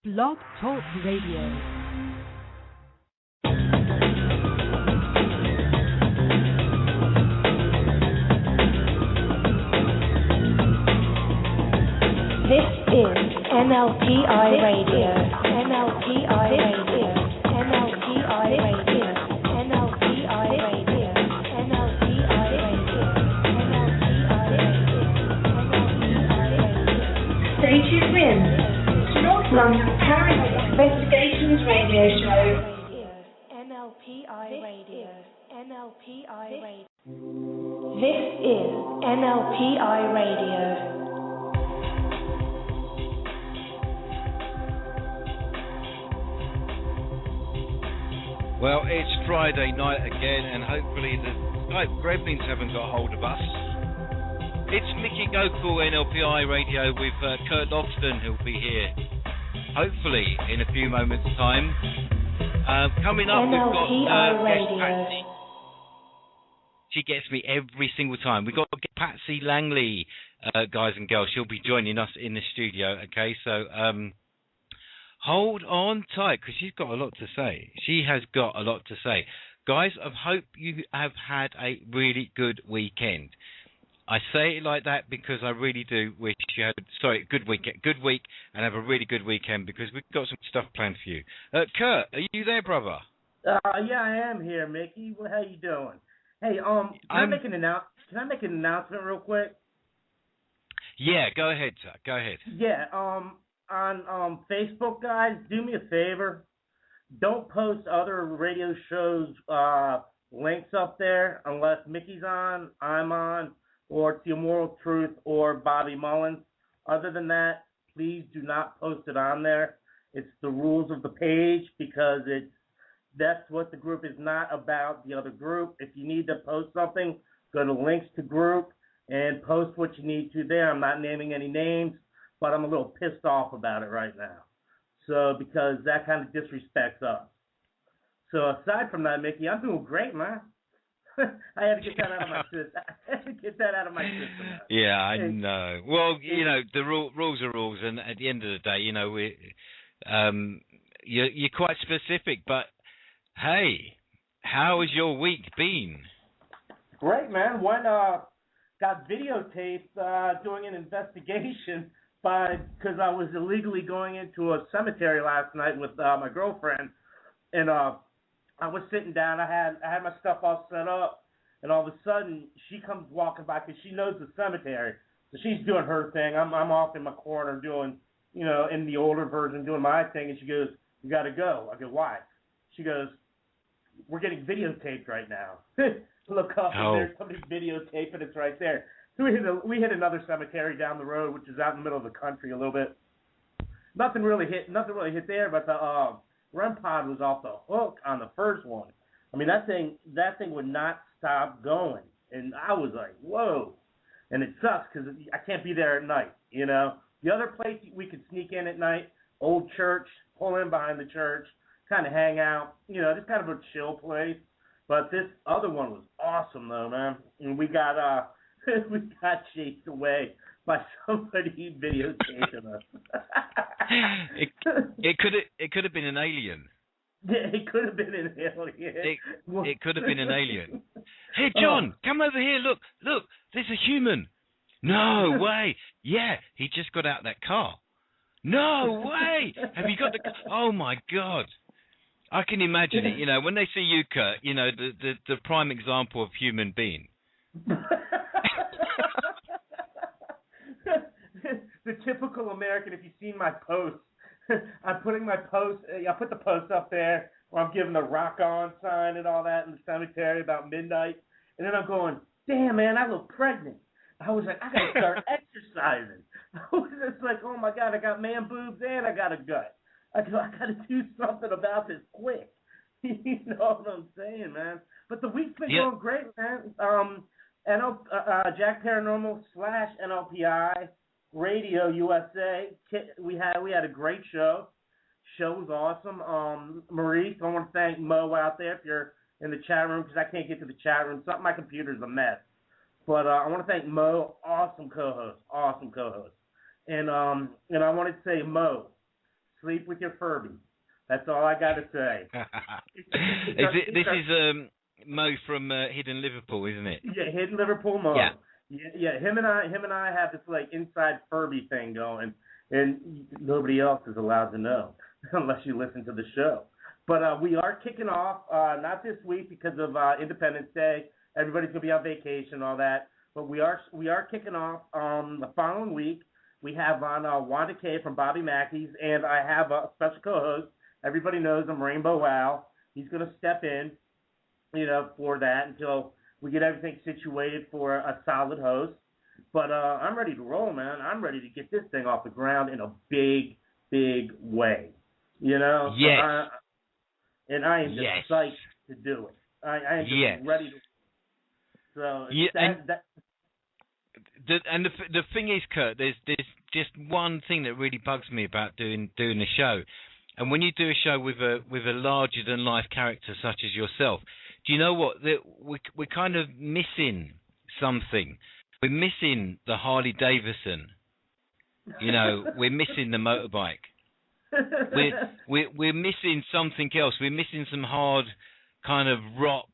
Blog Talk Radio. This is NLPI Radio. NLPI Radio. NLPI Radio. NLPI Radio. NLPI Radio. NLPI Radio. Stay tuned in to North London Paranormal Investigations Radio Show. NLPI Radio. NLPI Radio. This is NLPI Radio. Well, it's Friday night again, and hopefully the Skype gremlins haven't got hold of us. It's Mickey Gocool, NLPI Radio, with Kurt Logsdon, who'll be here, hopefully, in a few moments' time. Coming up, we've got guest Patsy. She gets me every single time. We've got Patsy Langley, guys and girls. She'll be joining us in the studio, okay? So, hold on tight, because she's got a lot to say. She has got a lot to say. Guys, I hope you have had a really good weekend. I say it like that because I really do wish you had, good week, and have a really good weekend, because we've got some stuff planned for you. Kurt, are you there, brother? Yeah, I am here, Mickey. How you doing? Hey, can I make an announcement real quick? Yeah, go ahead, sir. Go ahead. Yeah, on Facebook, guys, do me a favor. Don't post other radio shows links up there unless Mickey's on, I'm on, or it's The Immoral Truth or Bobby Mullins. Other than that, please do not post it on there. It's the rules of the page, because that's what the group is not about, the other group. If you need to post something, go to links to group and post what you need to there. I'm not naming any names, but I'm a little pissed off about it right now. So, because that kind of disrespects us. So, aside from that, Mickey, I'm doing great, man. I had to get that out of my system. Yeah, I know. Well, you know, the rules are rules, and at the end of the day, you know, you're quite specific, but hey, how has your week been? Great, man. Got videotaped doing an investigation because I was illegally going into a cemetery last night with my girlfriend, and I was sitting down. I had my stuff all set up, and all of a sudden she comes walking by because she knows the cemetery, so she's doing her thing. I'm off in my corner doing, you know, in the older version doing my thing, and she goes, "You got to go." I go, "Why?" She goes, "We're getting videotaped right now." Look up, and there's somebody videotaping. It's right there. So we hit another cemetery down the road, which is out in the middle of the country a little bit. Nothing really hit there, but the REM pod was off the hook on the first one. I mean, that thing would not stop going, and I was like, whoa. And it sucks because I can't be there at night, you know. The other place we could sneak in at night, old church, pull in behind the church, kind of hang out, you know, just kind of a chill place. But this other one was awesome, though, man. And we got chased away by somebody videotaping us. It could have been an alien. Yeah, it could have been an alien. It could have been an alien. Hey, John, come over here. Look, there's a human. No way. Yeah, he just got out of that car. No way. Have you got the car? Oh, my God. I can imagine it. You know, when they see you, Kurt, you know, the prime example of human being. The typical American, if you've seen my posts, I put the post up there where I'm giving the rock on sign and all that in the cemetery about midnight, and then I'm going, damn, man, I look pregnant. I was like, I gotta start exercising. I was just like, oh my God, I got man boobs and I got a gut. I gotta do something about this quick. You know what I'm saying, man? But the week's been going great, man. Jack Paranormal / NLPI Radio USA. We had a great show. Show was awesome. Maurice, I want to thank Mo out there if you're in the chat room, because I can't get to the chat room. My computer's a mess. But I want to thank Mo, awesome co-host. And I wanted to say, Mo, sleep with your Furby. That's all I got to say. This is Mo from Hidden Liverpool, isn't it? Yeah, Hidden Liverpool Mo. Yeah. Him and I have this like inside Furby thing going, and nobody else is allowed to know unless you listen to the show. But we are kicking off, not this week because of Independence Day. Everybody's gonna be on vacation and all that. But we are kicking off the following week. We have on Wanda K from Bobby Mackey's, and I have a special co-host. Everybody knows him, Rainbow Wow. He's going to step in, for that until we get everything situated for a solid host. But I'm ready to roll, man. I'm ready to get this thing off the ground in a big, big way. Yes. And I am just psyched to do it. I am just ready to. So the thing is, Kurt, there's just one thing that really bugs me about doing the show, and when you do a show with a larger than life character such as yourself, do you know what? We're kind of missing something. We're missing the Harley Davidson. We're missing the motorbike. We're missing something else. We're missing some hard kind of rock,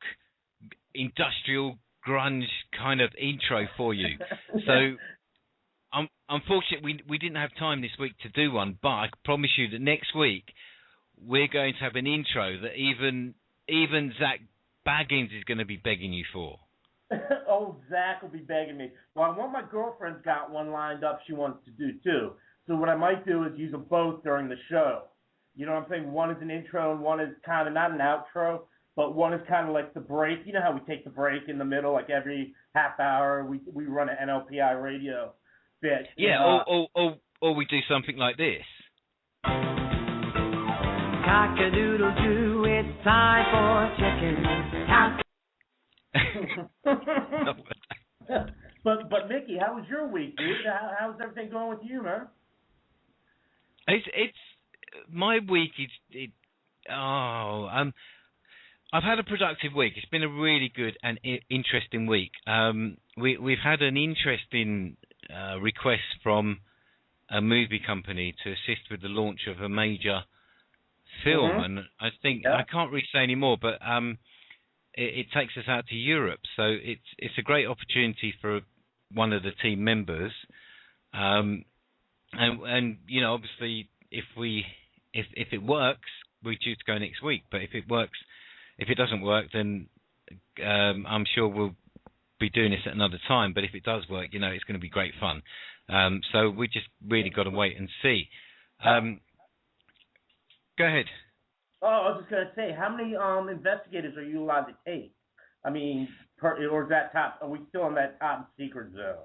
industrial grunge kind of intro for you. So unfortunately we didn't have time this week to do one, but I promise you that next week we're going to have an intro that even Zach Baggins is going to be begging you for. Oh, Zach will be begging me. Well, one of my girlfriend's got one lined up she wants to do too. So what I might do is use them both during the show. You know what I'm saying? One is an intro and one is kind of not an outro, but one is kind of like the break. You know how we take the break in the middle, like every half hour we run an NLPI radio bit. Yeah, or we do something like this. Cock-a-doodle-doo, it's time for chicken. But Mickey, how was your week, dude? How's everything going with you, man? It's my week. I've had a productive week. It's been a really good and interesting week. We've had an interesting request from a movie company to assist with the launch of a major film, and I think I can't really say any more, but it takes us out to Europe, so it's a great opportunity for one of the team members, and obviously if it works, we choose to go next week. But if it doesn't work, then I'm sure we'll be doing this at another time. But if it does work, it's going to be great fun. So we just really got to wait and see. Go ahead. Oh, I was just going to say, how many investigators are you allowed to take? I mean, or is that top? Are we still in that top secret zone?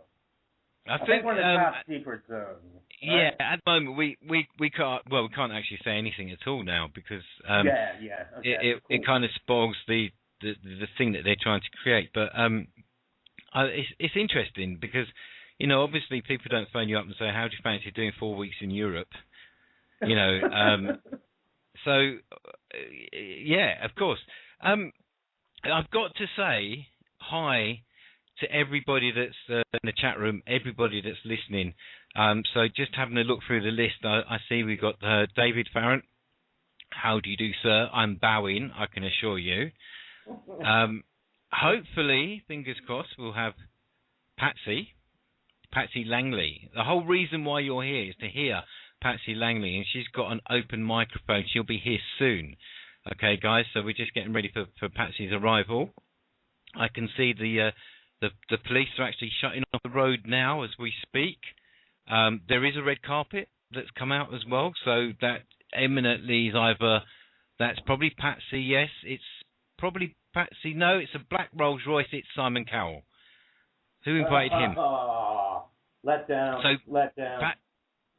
I think we're in the top secret zone. Right? Yeah, at the moment we can't. Well, we can't actually say anything at all now because Okay, it kind of spoils the thing that they're trying to create. But it's interesting because obviously people don't phone you up and say, "How do you fancy doing 4 weeks in Europe?" So yeah, of course. I've got to say hi to everybody that's in the chat room, everybody that's listening. So just having a look through the list, I see we've got David Farrant. How do you do, sir? I'm bowing, I can assure you. Hopefully, fingers crossed, we'll have Patsy Langley. The whole reason why you're here is to hear Patsy Langley, and she's got an open microphone. She'll be here soon. Okay, guys, so we're just getting ready for Patsy's arrival. I can see the police are actually shutting off the road now as we speak. There is a red carpet that's come out as well, so that eminently is either that's probably Patsy. Yes, it's probably Patsy. No, it's a black Rolls Royce. It's Simon Cowell. Who invited him? Let down.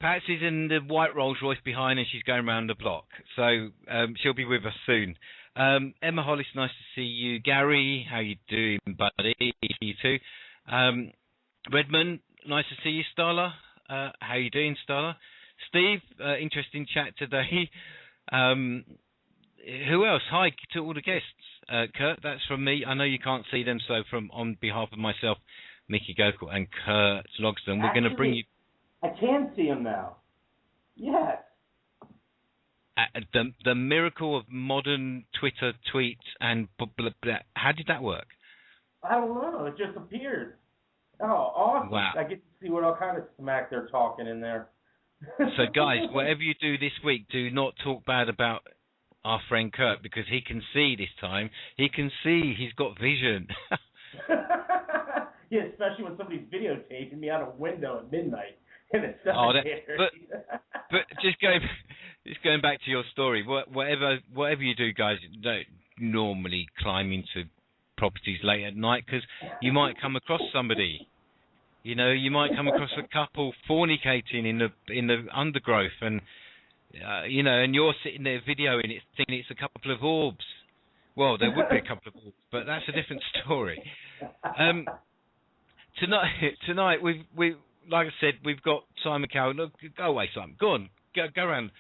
Patsy's in the white Rolls Royce behind, and she's going around the block. So she'll be with us soon. Emma Hollis, nice to see you. Gary, how you doing, buddy? You too. Redmond, nice to see you. Starla, how you doing, Starla? Steve, interesting chat today. Who else? Hi to all the guests. Kurt, that's from me. I know you can't see them, so on behalf of myself, Mickey Gocool and Kurt Logsdon, we're going to bring you... I can see him now. Yes. the miracle of modern Twitter tweets and how did that work? I don't know. It just appeared. Oh, awesome. Wow. I get to see what all kind of smack they're talking in there. So, guys, whatever you do this week, do not talk bad about our friend Kurt, because he can see this time. He can see. He's got vision. Yeah, especially when somebody's videotaping me out a window at midnight in a cemetery. But just going back to your story, whatever you do, guys, don't normally climb into properties late at night, because you might come across somebody. You know, you might come across a couple fornicating in the undergrowth, and you know, and you're sitting there videoing it, thinking it's a couple of orbs. Well, there would be a couple of orbs, but that's a different story. Tonight we like I said, we've got Simon Cowell. Look, go away, Simon. Go on, go around.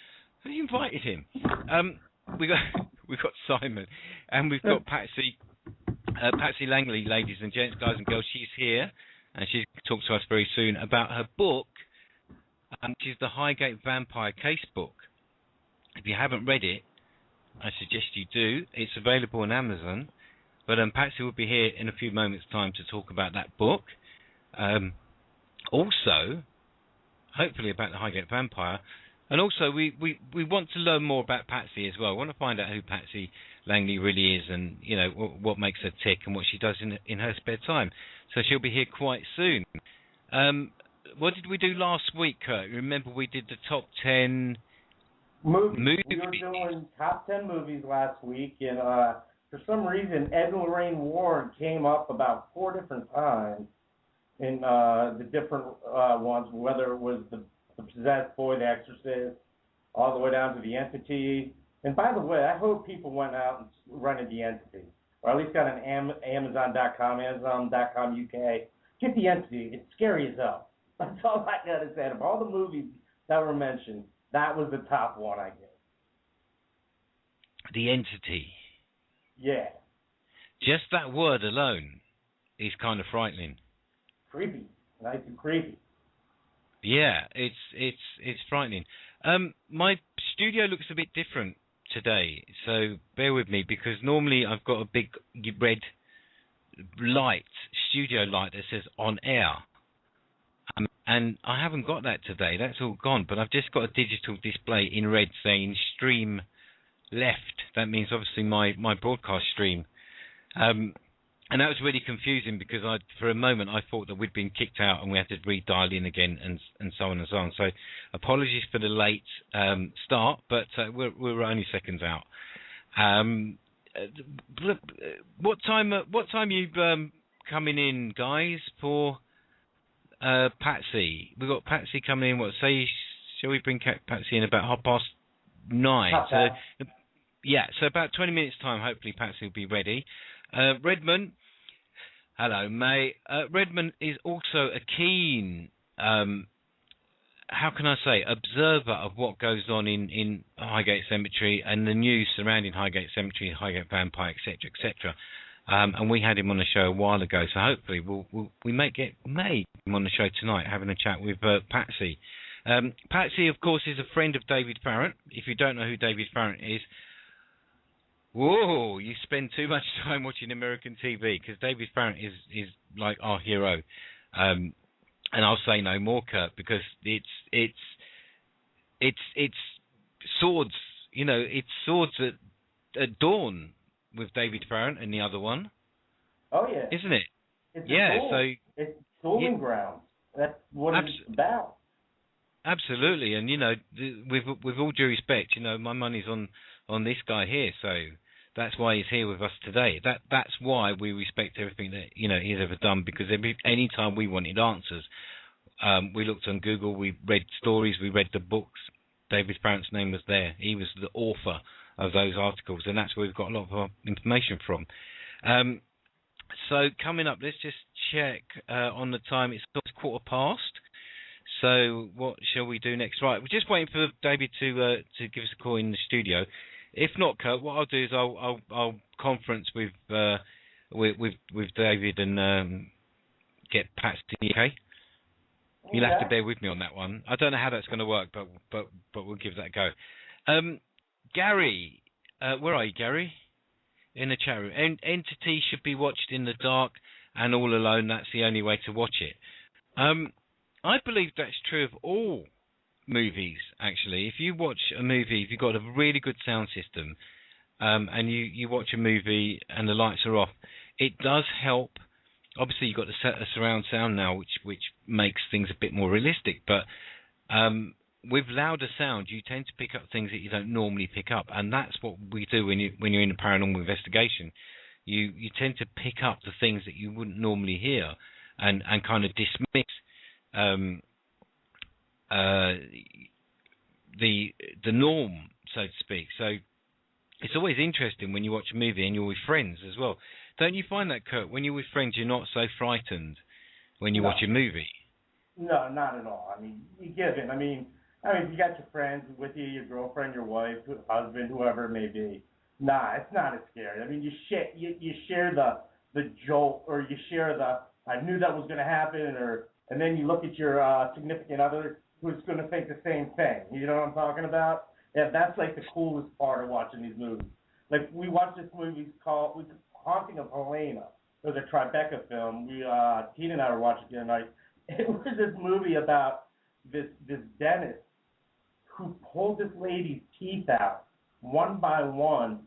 Who invited him? We've got Simon, and we've got Patsy Langley, ladies and gents, guys and girls. She's here, and she's going to talk to us very soon about her book, which is the Highgate Vampire Casebook. If you haven't read it, I suggest you do. It's available on Amazon. But Patsy will be here in a few moments' time to talk about that book. Also, hopefully about the Highgate Vampire. And also, we want to learn more about Patsy as well. I want to find out who Patsy Langley really is, and you know what makes her tick and what she does in her spare time. So she'll be here quite soon. What did we do last week, Kurt? Remember we did the top 10 movies. We were doing top 10 movies last week, and for some reason, Ed and Lorraine Warren came up about 4 different times in the different ones, whether it was the Possessed Boy, The Exorcist, all the way down to The Entity. And by the way, I hope people went out and rented The Entity, or at least got an Amazon.com, Amazon.com UK. Get The Entity. It's scary as hell. That's all I got to say. Of all the movies that were mentioned, that was the top one, I guess. The Entity. Yeah. Just that word alone is kind of frightening. Creepy. Nice and creepy. Yeah, it's frightening. My studio looks a bit different today, so bear with me, because normally I've got a big red light, studio light that says on air. And I haven't got that today. That's all gone. But I've just got a digital display in red saying stream left. That means obviously my broadcast stream. And that was really confusing, because for a moment I thought that we'd been kicked out and we had to redial in again, and so on and so on. So apologies for the late start, but we're only seconds out. What time are you coming in, guys, for Patsy? We've got Patsy coming in. Shall we bring Patsy in about 9:30? So, yeah, so about 20 minutes time, hopefully Patsy will be ready. Redmond, hello, mate. Redmond is also a keen, how can I say, observer of what goes on in Highgate Cemetery and the news surrounding Highgate Cemetery, Highgate Vampire, etc., etc. And we had him on the show a while ago, so hopefully we may get him on the show tonight, having a chat with Patsy. Patsy, of course, is a friend of David Farrant. If you don't know who David Farrant is, whoa, you spend too much time watching American TV, because David Farrant is like our hero. And I'll say no more, Kurt, because it's swords, you know, it's swords at dawn with David Farrant and the other one. Oh yeah, isn't it? It's it's dueling grounds. That's what it's about. Absolutely, and you know, with all due respect, you know, my money's on this guy here, so that's why he's here with us today. That's why we respect everything that, you know, he's ever done, because any time we wanted answers, we looked on Google, we read stories, we read the books. David Farrant's name was there. He was the author of those articles, and that's where we've got a lot of our information from. So coming up, let's just check on the time. It's 15:15. So what shall we do next? Right, we're just waiting for David to give us a call in the studio. If not, Kurt, what I'll do is I'll conference with David and get Patsy. Okay? You'll have to bear with me on that one. I don't know how that's going to work, but we'll give that a go. Gary, where are you, Gary? In the chat room. Entity should be watched in the dark and all alone. That's the only way to watch it. I believe that's true of all movies, actually. If you watch a movie, if you've got a really good sound system, and you watch a movie and the lights are off, it does help. Obviously, you've got the surround sound now, which makes things a bit more realistic. But with louder sound, you tend to pick up things that you don't normally pick up, and that's what we do when you're in a paranormal investigation. You tend to pick up the things that you wouldn't normally hear, and kind of dismiss the norm, so to speak. So it's always interesting when you watch a movie and you're with friends as well. Don't you find that, Kurt? When you're with friends, you're not so frightened when you watch a movie. No, not at all. I mean, you give in. I mean, you got your friends with you, your girlfriend, your wife, husband, whoever it may be. Nah, it's not as scary. I mean, you share the jolt, or you share the I knew that was going to happen, and then you look at your significant other who's going to think the same thing. You know what I'm talking about? Yeah, that's like the coolest part of watching these movies. Like, we watched this movie called Haunting of Helena. It was a Tribeca film. Tina and I were watching the other night. It was this movie about this dentist who pulled this lady's teeth out one by one,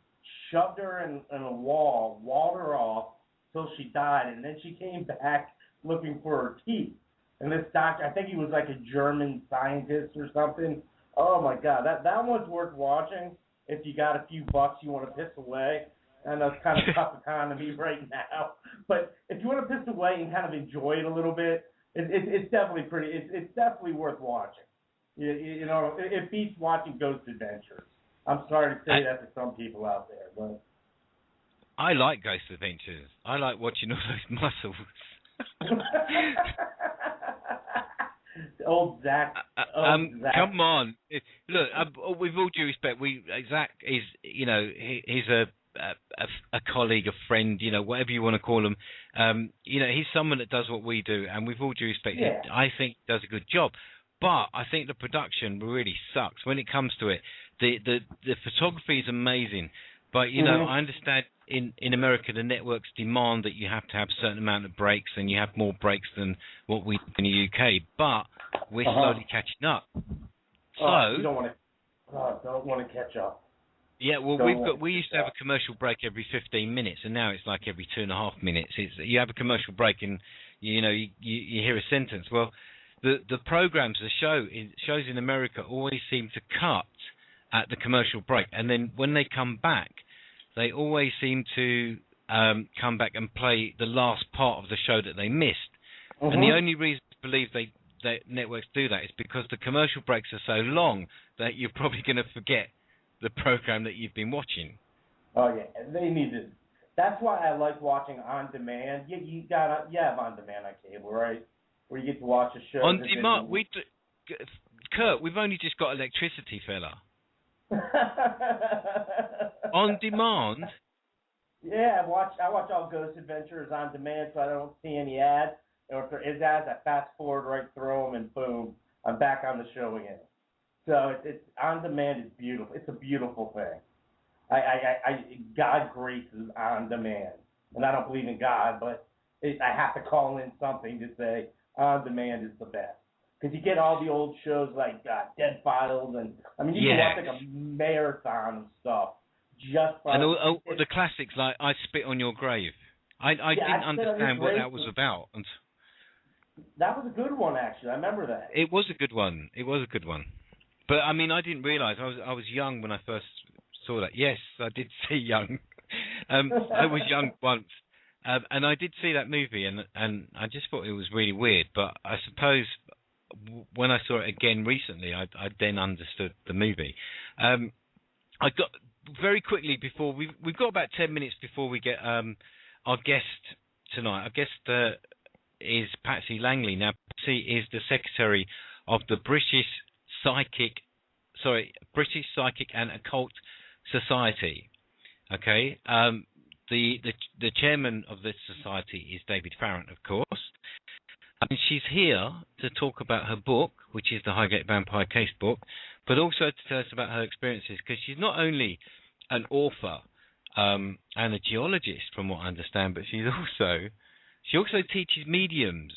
shoved her in a wall, walled her off till she died, and then she came back looking for her teeth. And this doctor, I think he was like a German scientist or something. Oh my God, that one's worth watching if you got a few bucks you want to piss away. I know it's kind of tough economy right now, but if you want to piss away and kind of enjoy it a little bit, it's definitely pretty. It's definitely worth watching. You know, it beats watching Ghost Adventures. I'm sorry to say that to some people out there, but I like Ghost Adventures. I like watching all those muscles. Old Zach. Zach. Come on. Look, with all due respect, Zach is, he's a colleague, a friend, whatever you want to call him. He's someone that does what we do, and with all due respect, I think he does a good job. But I think the production really sucks when it comes to it. The photography is amazing, but I understand in America the networks demand that you have to have a certain amount of breaks, and you have more breaks than what we do in the UK. But we're slowly catching up. You don't want to catch up. Yeah, well, we used to have a commercial break every 15 minutes, and now it's like every 2.5 minutes. You have a commercial break, and you hear a sentence. Well, the programs, shows in America always seem to cut at the commercial break, and then when they come back, they always seem to come back and play the last part of the show that they missed. And the only reason to believe that networks do that is because the commercial breaks are so long that you're probably going to forget the program that you've been watching. Oh yeah, they need to. That's why I like watching on demand. You have on demand on cable, right? Where you get to watch a show. On demand, Kurt, we've only just got electricity, fella. On demand? Yeah, I watch all Ghost Adventures on demand, so I don't see any ads. Or if there is ads, I fast forward right through them, and boom, I'm back on the show again. So it's on demand is beautiful. It's a beautiful thing. God graces on demand, and I don't believe in God, but I have to call in something to say on demand is the best. Because you get all the old shows like Dead Files, and you can watch like a marathon of stuff just by. And all the classics like I Spit on Your Grave. I didn't understand what that was about. And that was a good one, actually. I remember that. It was a good one. But I didn't realise. I was young when I first saw that. Yes, I did see young. I was young once. And I did see that movie, and I just thought it was really weird. But I suppose when I saw it again recently, I then understood the movie. I got very quickly before we've got about 10 minutes before we get our guest tonight. Our guest is Patsy Langley. Now, Patsy is the secretary of the British Psychic and Occult Society. Okay. The chairman of this society is David Farrant, of course. And she's here to talk about her book, which is the Highgate Vampire Casebook, but also to tell us about her experiences, because she's not only an author and a geologist, from what I understand, but she also teaches mediums.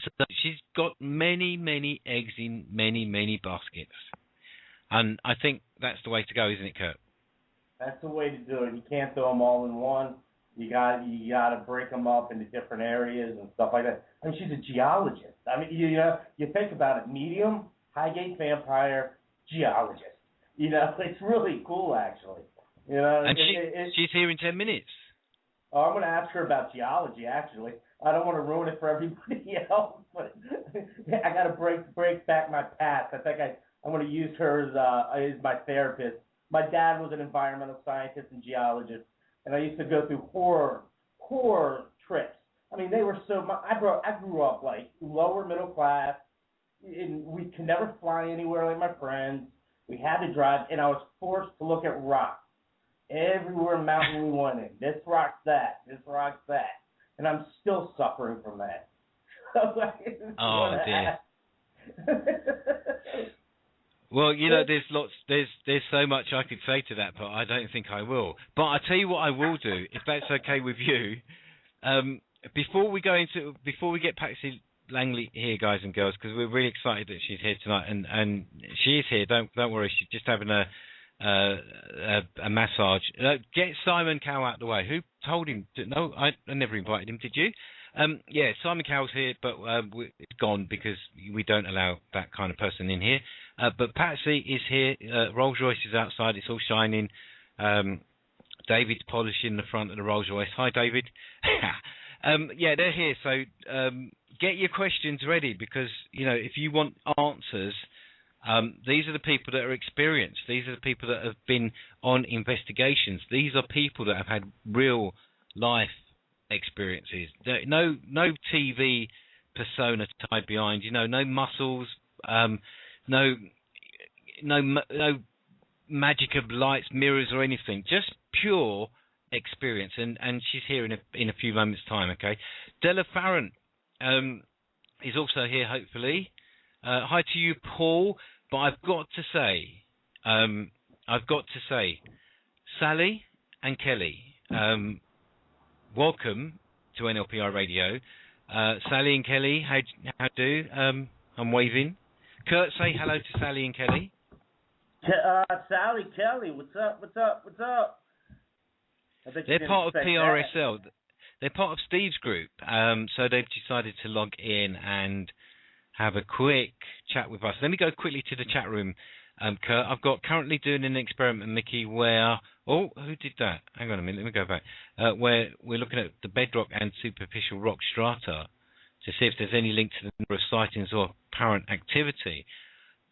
So she's got many eggs in many baskets, and I think that's the way to go, isn't it, Kurt? That's the way to do it. You can't throw them all in one. You got to break them up into different areas and stuff like that. I mean, she's a geologist. I mean, you think about it: medium, Highgate vampire, geologist. It's really cool, actually. And she's here in 10 minutes. Oh, I'm going to ask her about geology, actually. I don't want to ruin it for everybody else, but I got to break back my past. I think I'm going to use her as my therapist. My dad was an environmental scientist and geologist, and I used to go through horror trips. I mean, they were so much. I grew up like lower middle class, and we could never fly anywhere like my friends. We had to drive, and I was forced to look at rocks. Everywhere mountain we went in. This rock's that. This rock's that. And I'm still suffering from that. Oh, dear. Well, there's so much I could say to that, but I don't think I will. But I'll tell you what I will do, if that's okay with you. Before we get Patsy Langley here, guys and girls, because we're really excited that she's here tonight, and she is here. Don't worry, she's just having a massage. Get Simon Cowell out of the way. Who told him? No, I never invited him. Did you? Yeah, Simon Cowell's here, but it's gone because we don't allow that kind of person in here. But Patsy is here. Rolls Royce is outside. It's all shining. David's polishing the front of the Rolls Royce. Hi, David. Yeah, they're here. So get your questions ready, because if you want answers. These are the people that are experienced. These are the people that have been on investigations. These are people that have had real life experiences. No TV persona tied behind. No muscles. No magic of lights, mirrors, or anything. Just pure experience. And she's here in a few moments' time. Okay. Della Farron is also here. Hopefully. Hi to you, Paul. But I've got to say, Sally and Kelly, welcome to NLPI Radio. Sally and Kelly, how do? I'm waving. Kurt, say hello to Sally and Kelly. Sally, Kelly, what's up? They're part of PRSL. They're part of Steve's group. So they've decided to log in and have a quick chat with us. Let me go quickly to the chat room, Kurt. I've got currently doing an experiment, Mickey, where... Oh, who did that? Hang on a minute, let me go back. Where we're looking at the bedrock and superficial rock strata to see if there's any link to the number of sightings or apparent activity.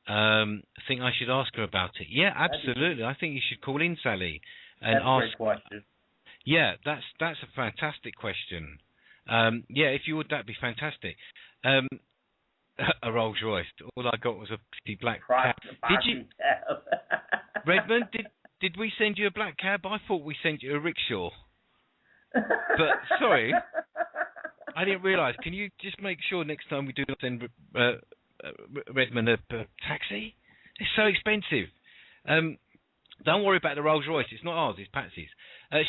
I think I should ask her about it. Yeah, absolutely. I think you should call in, Sally, and that's ask... a great question. Yeah, that's a fantastic question. Yeah, if you would, that'd be fantastic. A Rolls Royce. All I got was a pretty black cab. Did you, Redmond? Did we send you a black cab? I thought we sent you a rickshaw. But sorry, I didn't realise. Can you just make sure next time we do not send Redmond a taxi? It's so expensive. Don't worry about the Rolls Royce. It's not ours. It's Patsy's.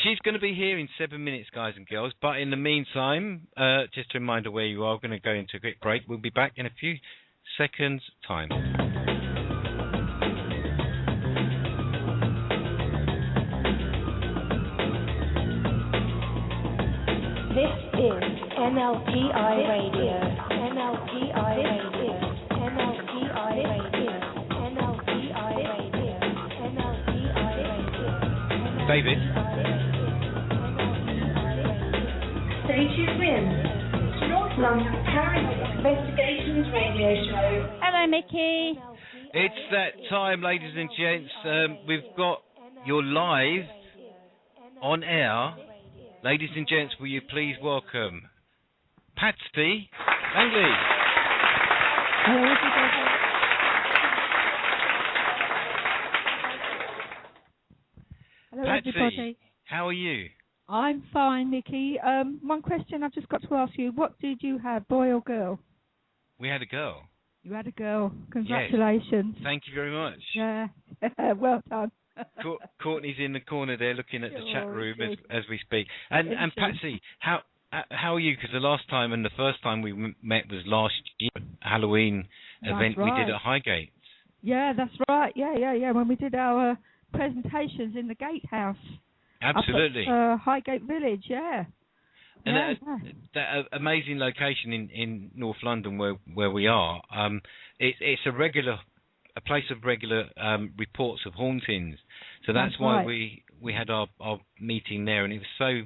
She's going to be here in 7 minutes, guys and girls. But in the meantime, just a reminder where you are. We're going to go into a quick break. We'll be back in a few seconds' time. This is NLPI Radio. NLPI Radio. NLPI Radio. NLPI Radio. NLPI Radio. David. Stay tuned in to North London Paranormal Investigations Radio Show. Hello, Mickey. It's that time, ladies and gents. We've got your live on air. Ladies and gents, will you please welcome Patsy Langley. Hello, Patsy, everybody. how are you? I'm fine, Nikki. One question I've just got to ask you. What did you have, boy or girl? We had a girl. You had a girl. Congratulations. Yes. Thank you very much. Yeah. Well done. Courtney's in the corner there looking at the chat room as we speak. And Patsy, how are you? Because the last time and the first time we met was last year, Halloween event we did at Highgate. Yeah, that's right. Yeah. When we did our presentations in the gatehouse. Absolutely. Up at, Highgate Village, yeah. And that amazing location in North London where we are, it's a place of regular reports of hauntings. So that's why we had our meeting there, and it was so.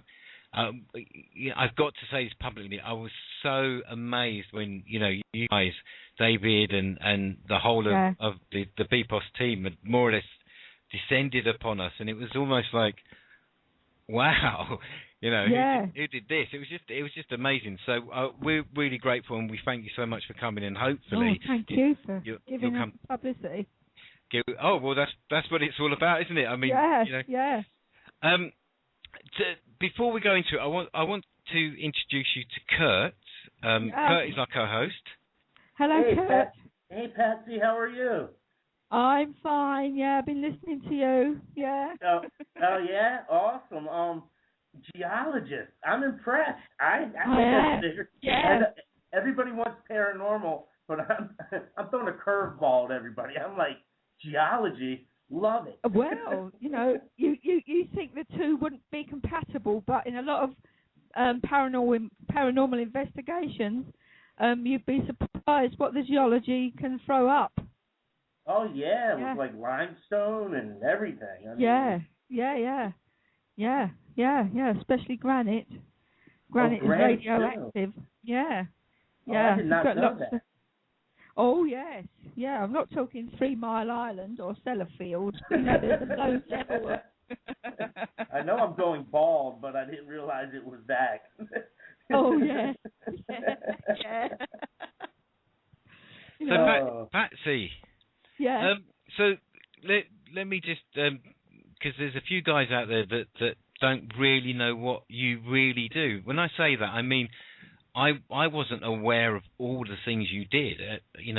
I've got to say this publicly. I was so amazed when you guys, David and the whole of the BPOS team had more or less descended upon us, and it was almost like, wow. Who did this? It was just amazing. So we're really grateful, and we thank you so much for coming. And hopefully, thank you for giving us publicity. Oh well, that's what it's all about, isn't it? I mean, yeah. Before we go into it, I want to introduce you to Kurt. Kurt is our co-host. Hello, Kurt. Hey, Patsy, how are you? I'm fine. Yeah, I've been listening to you. Yeah. Oh yeah, awesome. Geologist. I'm impressed. I everybody wants paranormal, but I'm throwing a curveball at everybody. I'm like, geology, love it. Well, you think the two wouldn't be compatible, but in a lot of paranormal investigations, you'd be surprised what the geology can throw up. Oh yeah, with like limestone and everything. I mean, Yeah, especially granite. Granite is radioactive. Too. Yeah. I did not know that. Oh, yes. Yeah, I'm not talking 3 Mile Island or Sellafield. There's a low level. I know I'm going bald, but I didn't realize it was that. Oh, yeah. Yeah. So, Patsy. Yeah. So, let me just... because there's a few guys out there that don't really know what you really do. When I say that, I mean I wasn't aware of all the things you did.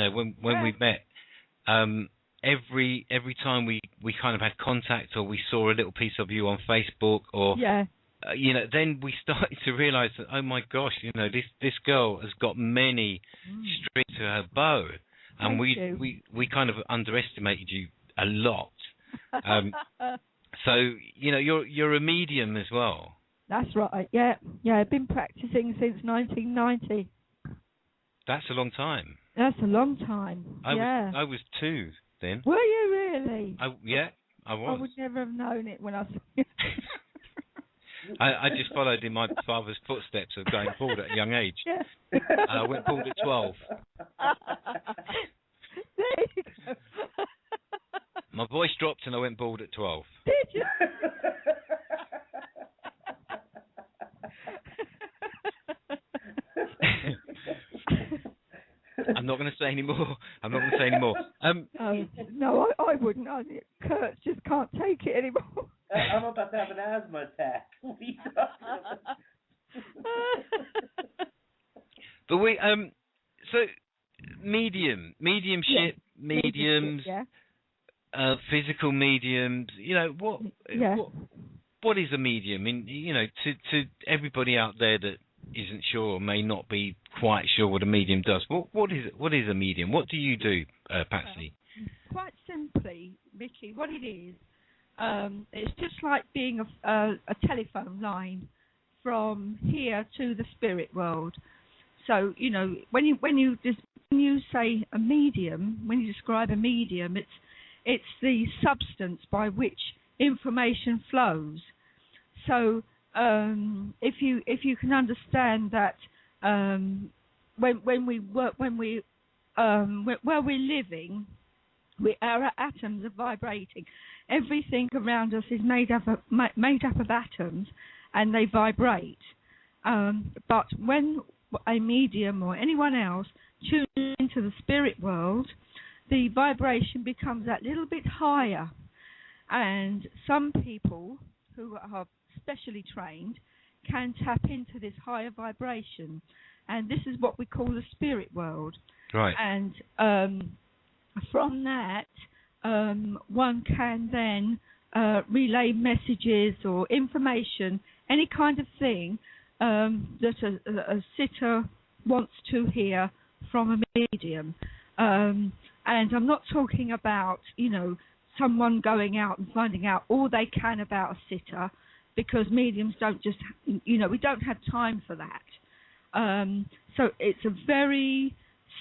When we met, every time we kind of had contact or we saw a little piece of you on Facebook or then we started to realise that, oh my gosh, this girl has got many strings to her bow, and we kind of underestimated you a lot. So, you're a medium as well. That's right, yeah. Yeah, I've been practising since 1990. That's a long time. That's a long time, I was 2 then. Were you really? I was. I would never have known it when I I just followed in my father's footsteps of going bald at a young age. Yeah. I went bald at 12. There you go. My voice dropped and I went bald at 12. Did you? I'm not going to say any more. No, I wouldn't. Kurt just can't take it anymore. I'm about to have an asthma attack. But we so mediumship, mediums, physical mediums. What is a medium? I mean, to everybody out there that isn't sure or may not be quite sure what a medium does. What is a medium? What do you do, Patsy? Quite simply, Mickey, what it is, it's just like being a telephone line from here to the spirit world. So when you say a medium, when you describe a medium, it's the substance by which information flows. So if you can understand that where we're living, our atoms are vibrating. Everything around us is made up of atoms, and they vibrate. But when a medium or anyone else tunes into the spirit world, the vibration becomes that little bit higher. And some people who are specially trained can tap into this higher vibration. and this is what we call the spirit world. Right. And from that, one can then relay messages or information, any kind of thing that a sitter wants to hear from a medium. And I'm not talking about, someone going out and finding out all they can about a sitter, because mediums don't just, we don't have time for that. So it's a very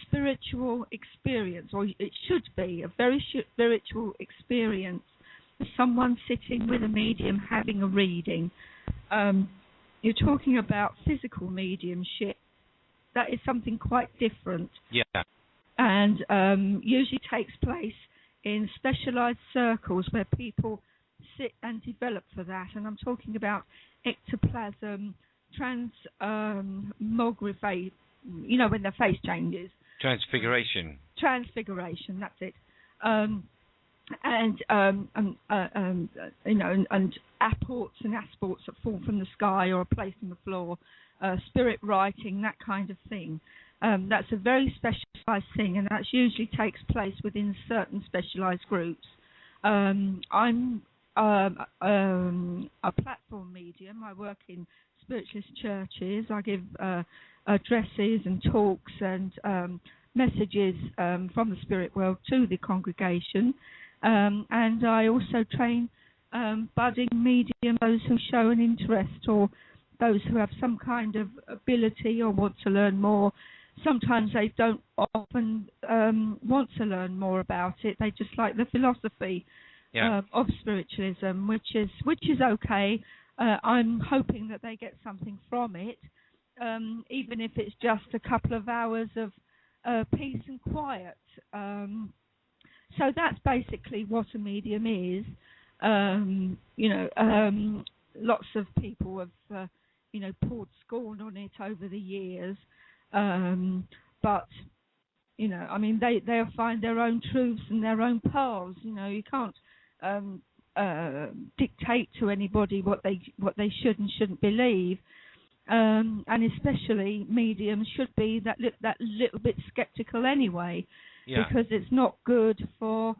spiritual experience, or it should be a very spiritual experience. Someone sitting with a medium having a reading. You're talking about physical mediumship. That is something quite different. Yeah. And usually takes place in specialised circles where people sit and develop for that. And I'm talking about ectoplasm, transmography, when their face changes. Transfiguration, that's it. And apports and asports that fall from the sky or are placed on the floor, spirit writing, that kind of thing. That's a very specialised thing, and that usually takes place within certain specialised groups. I'm a platform medium. I work in spiritualist churches. I give addresses and talks and messages from the spirit world to the congregation. And I also train budding medium, those who show an interest or those who have some kind of ability or want to learn more. Sometimes they don't often want to learn more about it. They just like the philosophy of spiritualism, which is okay. I'm hoping that they get something from it, even if it's just a couple of hours of peace and quiet. So that's basically what a medium is. Lots of people have, poured scorn on it over the years. But, they'll find their own truths and their own paths. You can't dictate to anybody what they should and shouldn't believe. And especially mediums should be that little bit sceptical anyway, because it's not good for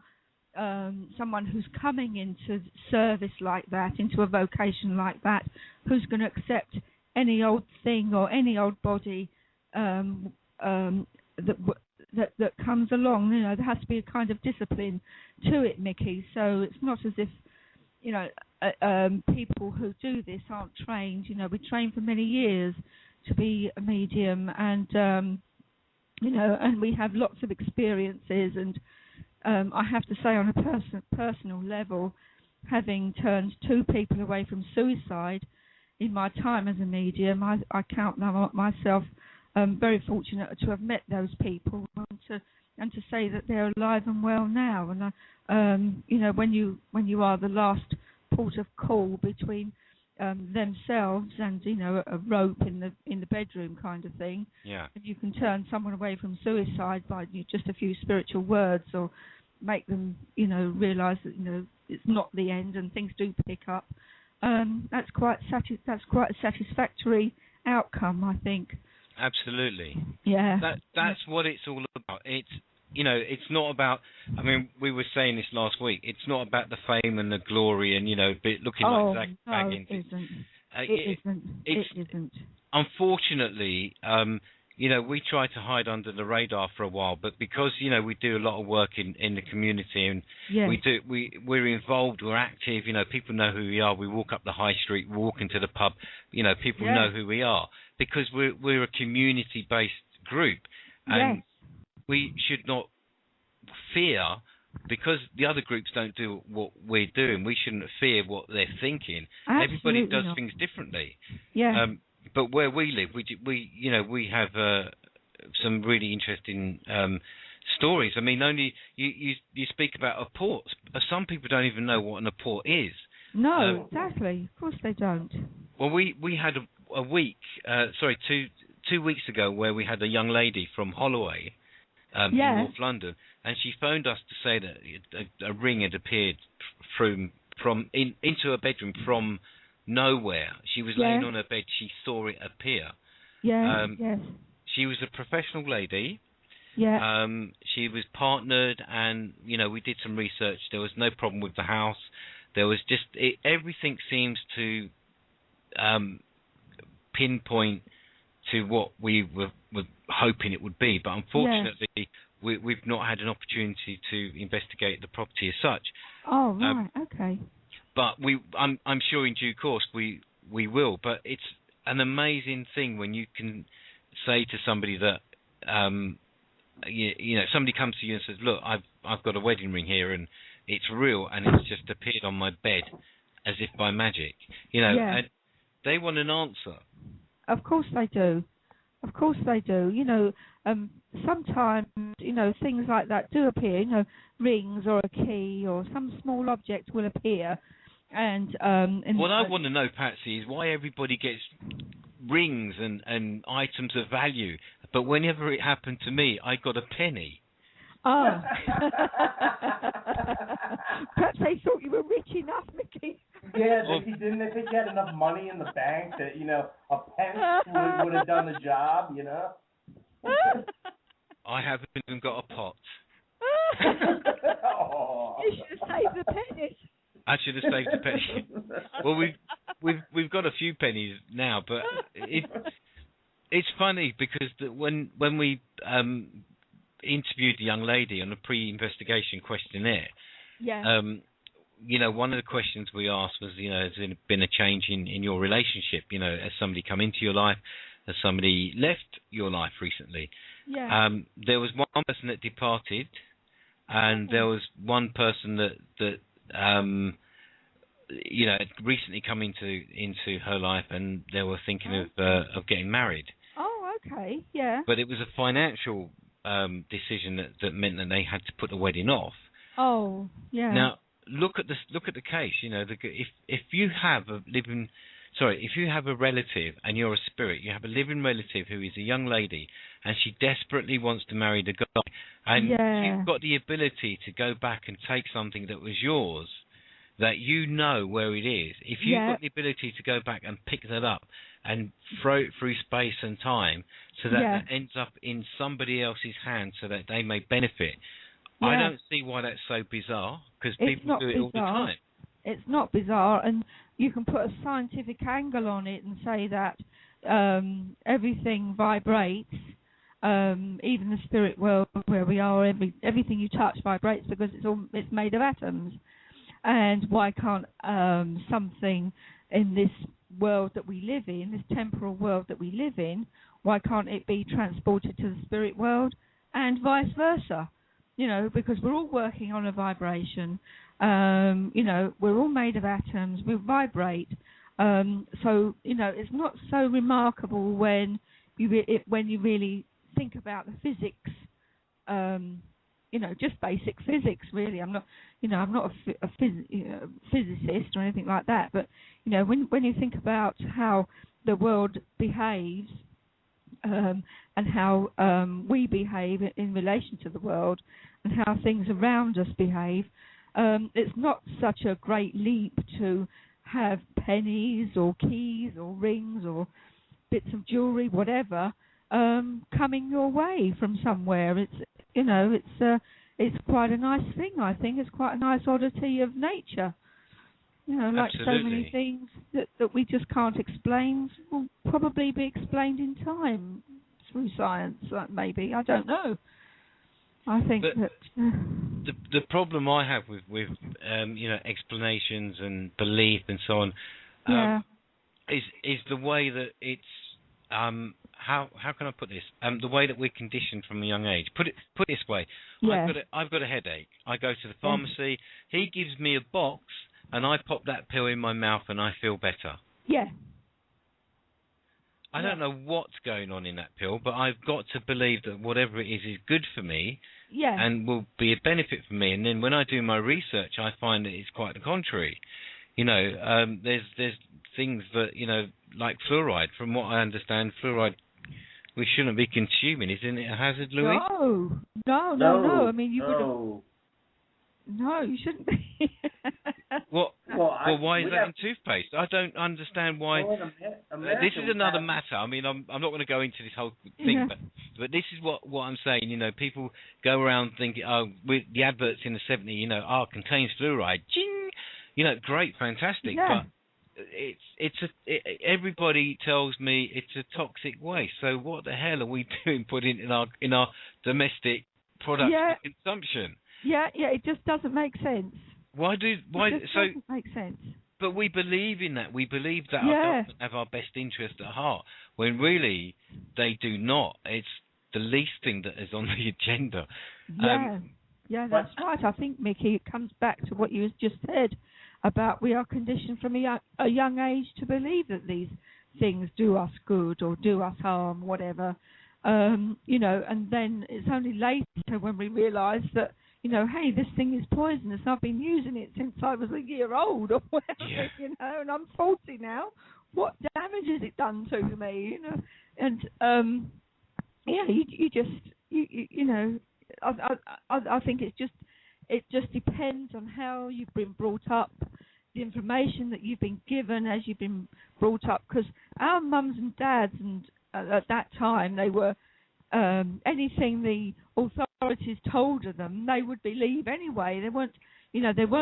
someone who's coming into service like that, into a vocation like that, who's going to accept any old thing or any old body that comes along. There has to be a kind of discipline to it, Mickey. So it's not as if people who do this aren't trained. We train for many years to be a medium, and and we have lots of experiences. And I have to say, on a personal level, having turned 2 people away from suicide in my time as a medium, I count myself very fortunate to have met those people and to say that they're alive and well now. And when you are the last port of call between themselves and a rope in the bedroom kind of thing, and you can turn someone away from suicide by just a few spiritual words, or make them realise that it's not the end and things do pick up. That's quite a satisfactory outcome, I think. Absolutely. Yeah. That's what it's all about. It's it's not about. We were saying this last week. It's not about the fame and the glory and looking like Zach Baggins. It isn't. It isn't. Unfortunately, we try to hide under the radar for a while, but because we do a lot of work in the community, and we're involved, we're active. People know who we are. We walk up the high street, walk into the pub. People know who we are because we're a community-based group, and we should not fear because the other groups don't do what we're doing. We shouldn't fear what they're thinking. Absolutely Everybody does not. things differently. Yeah. But where we live, we have some really interesting stories. Only you speak about apports. Some people don't even know what an apport is. No, exactly. Of course they don't. Well, we had a week, 2 weeks ago, where we had a young lady from Holloway in North London, and she phoned us to say that a ring had appeared into her bedroom from nowhere. She was laying on her bed. She saw it appear. Yes. she was a professional lady. Yeah. She was partnered, and we did some research. There was no problem with the house. There was just everything seems to pinpoint to what we were hoping it would be. But unfortunately, we've not had an opportunity to investigate the property as such. Oh, right. Okay. But I'm sure in due course we will. But it's an amazing thing when you can say to somebody that somebody comes to you and says, "Look, I've got a wedding ring here, and it's real, and it's just appeared on my bed as if by magic." And they want an answer. Of course they do. Of course they do. Sometimes things like that do appear. Rings or a key or some small object will appear. And what I want to know, Patsy, is why everybody gets rings and items of value, but whenever it happened to me, I got a penny. Oh. Perhaps they thought you were rich enough, Mickey. Yeah, if he had enough money in the bank that a pence would have done the job. I haven't even got a pot. You should have saved the pennies. I should have saved the penny. Well, we've got a few pennies now, but it's funny because when we interviewed the young lady on a pre-investigation questionnaire, one of the questions we asked was, has there been a change in your relationship? Has somebody come into your life? Has somebody left your life recently? Yeah. There was one person that departed, and there was one person that had recently come into her life, and they were thinking of getting married. Oh, okay, yeah. But it was a financial decision that meant that they had to put the wedding off. Oh, yeah. Now look at the case. If you have a relative and you're a spirit, you have a living relative who is a young lady and she desperately wants to marry the guy, and you've got the ability to go back and take something that was yours, that where it is. If you've got the ability to go back and pick that up and throw it through space and time so that ends up in somebody else's hands so that they may benefit, I don't see why that's so bizarre, because people do it all the time. It's not bizarre, and you can put a scientific angle on it and say that everything vibrates, even the spirit world where we are, everything you touch vibrates because it's made of atoms. And why can't something in this world that we live in, this temporal world that we live in, why can't it be transported to the spirit world and vice versa? Because we're all working on a vibration. We're all made of atoms. We vibrate. So it's not so remarkable when you really think about the physics. Just basic physics, really. I'm not a physicist or anything like that. But when you think about how the world behaves and how we behave in relation to the world and how things around us behave, it's not such a great leap to have pennies or keys or rings or bits of jewellery, whatever, coming your way from somewhere. It's quite a nice thing, I think. It's quite a nice oddity of nature. Like Absolutely. So many things that we just can't explain will probably be explained in time through science, maybe. I don't know. I think that... The problem I have with explanations and belief and so on is the way that it's... How can I put this? The way that we're conditioned from a young age. Put it this way. Yeah. I've got a headache. I go to the pharmacy. He gives me a box, and I pop that pill in my mouth, and I feel better. Yeah. I don't know what's going on in that pill, but I've got to believe that whatever it is good for me, and will be a benefit for me. And then when I do my research, I find that it's quite the contrary. There's things that like fluoride. From what I understand, fluoride we shouldn't be consuming. Isn't it a hazard, Louis? No. I mean, you would. No, you shouldn't be. Why is that in toothpaste? I don't understand why. this is another matter. I mean, I'm not going to go into this whole thing, but this is what I'm saying. You know, people go around thinking, with the adverts in the 70s, contains fluoride. Ching! You know, great, fantastic, but everybody tells me it's a toxic waste. So what the hell are we doing putting in our domestic products for consumption? Yeah, it just doesn't make sense. Doesn't make sense. But we believe in that. We believe that our government have our best interest at heart, when really they do not. It's the least thing that is on the agenda. That's right. I think, Mickey, it comes back to what you just said about we are conditioned from a young age to believe that these things do us good or do us harm, whatever. And then it's only later when we realise that, hey, this thing is poisonous. I've been using it since I was a year old or whatever, and I'm 40 now. What damage has it done to me, And, I think it just depends on how you've been brought up, the information that you've been given as you've been brought up, because our mums and dads, and at that time, they were anything the authorities told of them, they would believe anyway. They weren't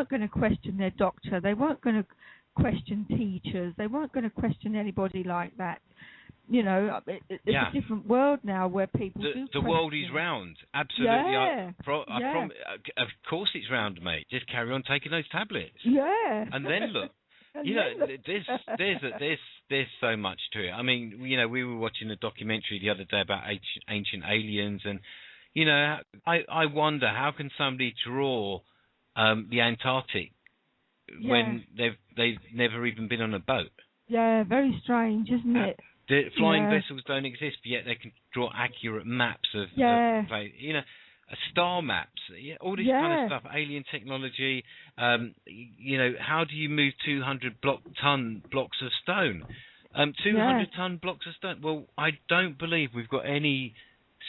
going to question their doctor. They weren't going to question teachers. They weren't going to question anybody like that. It's a different world now where people do. The world is round. Absolutely. Of course it's round, mate. Just carry on taking those tablets. Yeah. And then look. There's so much to it. I mean, we were watching a documentary the other day about ancient aliens, and I wonder how can somebody draw the Antarctic when they've never even been on a boat. Yeah, very strange, isn't it? The flying vessels don't exist, but yet they can draw accurate maps of star maps, all this kind of stuff, alien technology. How do you move 200-ton blocks of stone? 200-ton blocks of stone. Well, I don't believe we've got any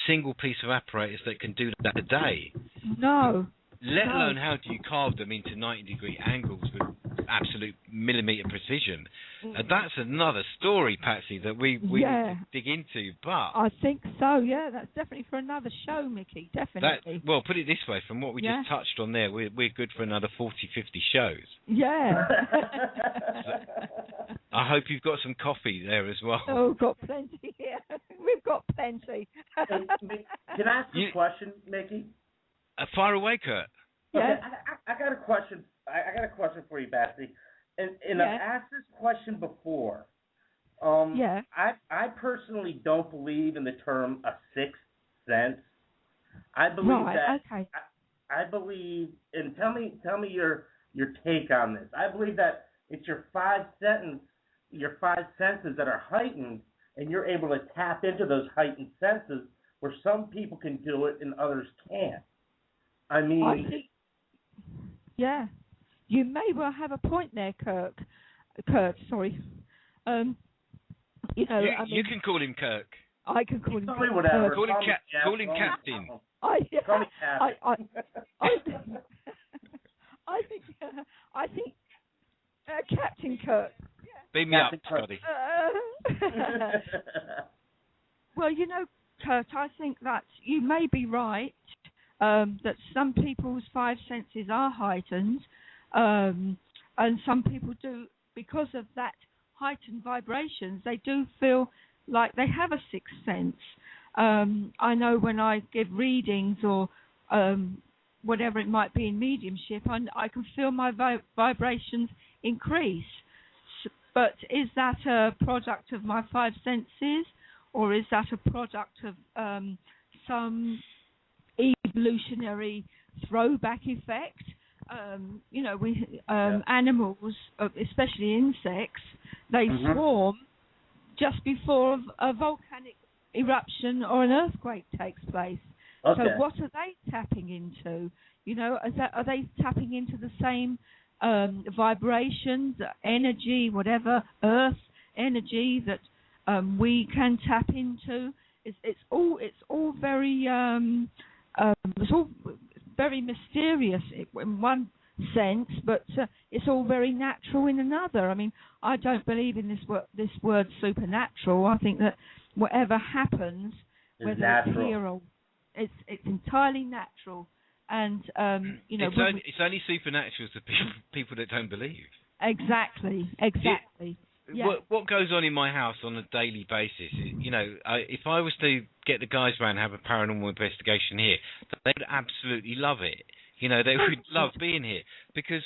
single piece of apparatus that can do that today. No. Let alone how do you carve them into 90-degree angles with absolute millimetre precision. That's another story, Patsy, that we need to dig into. But I think so, that's definitely for another show, Mickey, definitely. Well, put it this way, from what we just touched on there, we're good for another 40, 50 shows. Yeah. I hope you've got some coffee there as well. Oh, got plenty here. We've got plenty. Can I ask you a question, Mickey? Fire away, Kurt. Okay, I got a question. I got a question for you, Patsy. And I've asked this question before. I personally don't believe in the term a sixth sense. I believe I believe, and tell me your take on this. I believe that it's your five senses that are heightened, and you're able to tap into those heightened senses, where some people can do it and others can't. I mean, you may well have a point there, Kurt. Sorry. You can call him Kirk. I can call him Kirk. Whatever. Call him Captain. I think Captain Kirk. Beam me up, Scotty. Well, Kurt, I think that you may be right, that some people's five senses are heightened, and some people do, because of that heightened vibrations, they do feel like they have a sixth sense. I know when I give readings or whatever it might be in mediumship, I can feel my vibrations increase. But is that a product of my five senses, or is that a product of some evolutionary throwback effect? Animals, especially insects, they swarm just before a volcanic eruption or an earthquake takes place. Okay. So what are they tapping into? Are they tapping into the same vibrations, energy, whatever, earth energy that we can tap into? It's all very mysterious. When one sense, but it's all very natural in another. I mean, I don't believe in this word supernatural. I think that whatever happens, whether natural. it's here or it's entirely natural, and it's only supernatural to people that don't believe. Exactly. Yeah. What goes on in my house on a daily basis? If I was to get the guys around and have a paranormal investigation here, they would absolutely love it. They would love being here because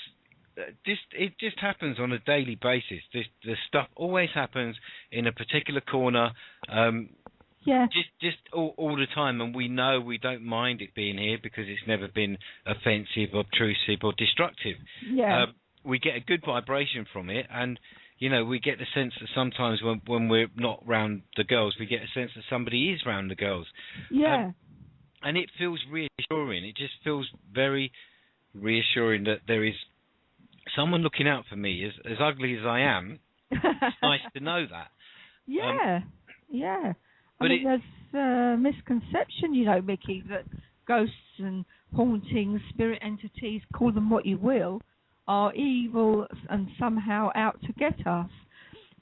it just happens on a daily basis. The stuff always happens in a particular corner. Just all the time, and we know we don't mind it being here because it's never been offensive, obtrusive, or destructive. Yeah. We get a good vibration from it, and we get the sense that sometimes when we're not round the girls, we get a sense that somebody is round the girls. Yeah. And it feels reassuring. It just feels very reassuring that there is someone looking out for me. As ugly as I am, it's nice to know that. Yeah. I mean, there's misconception, Mickey, that ghosts and hauntings, spirit entities, call them what you will, are evil and somehow out to get us.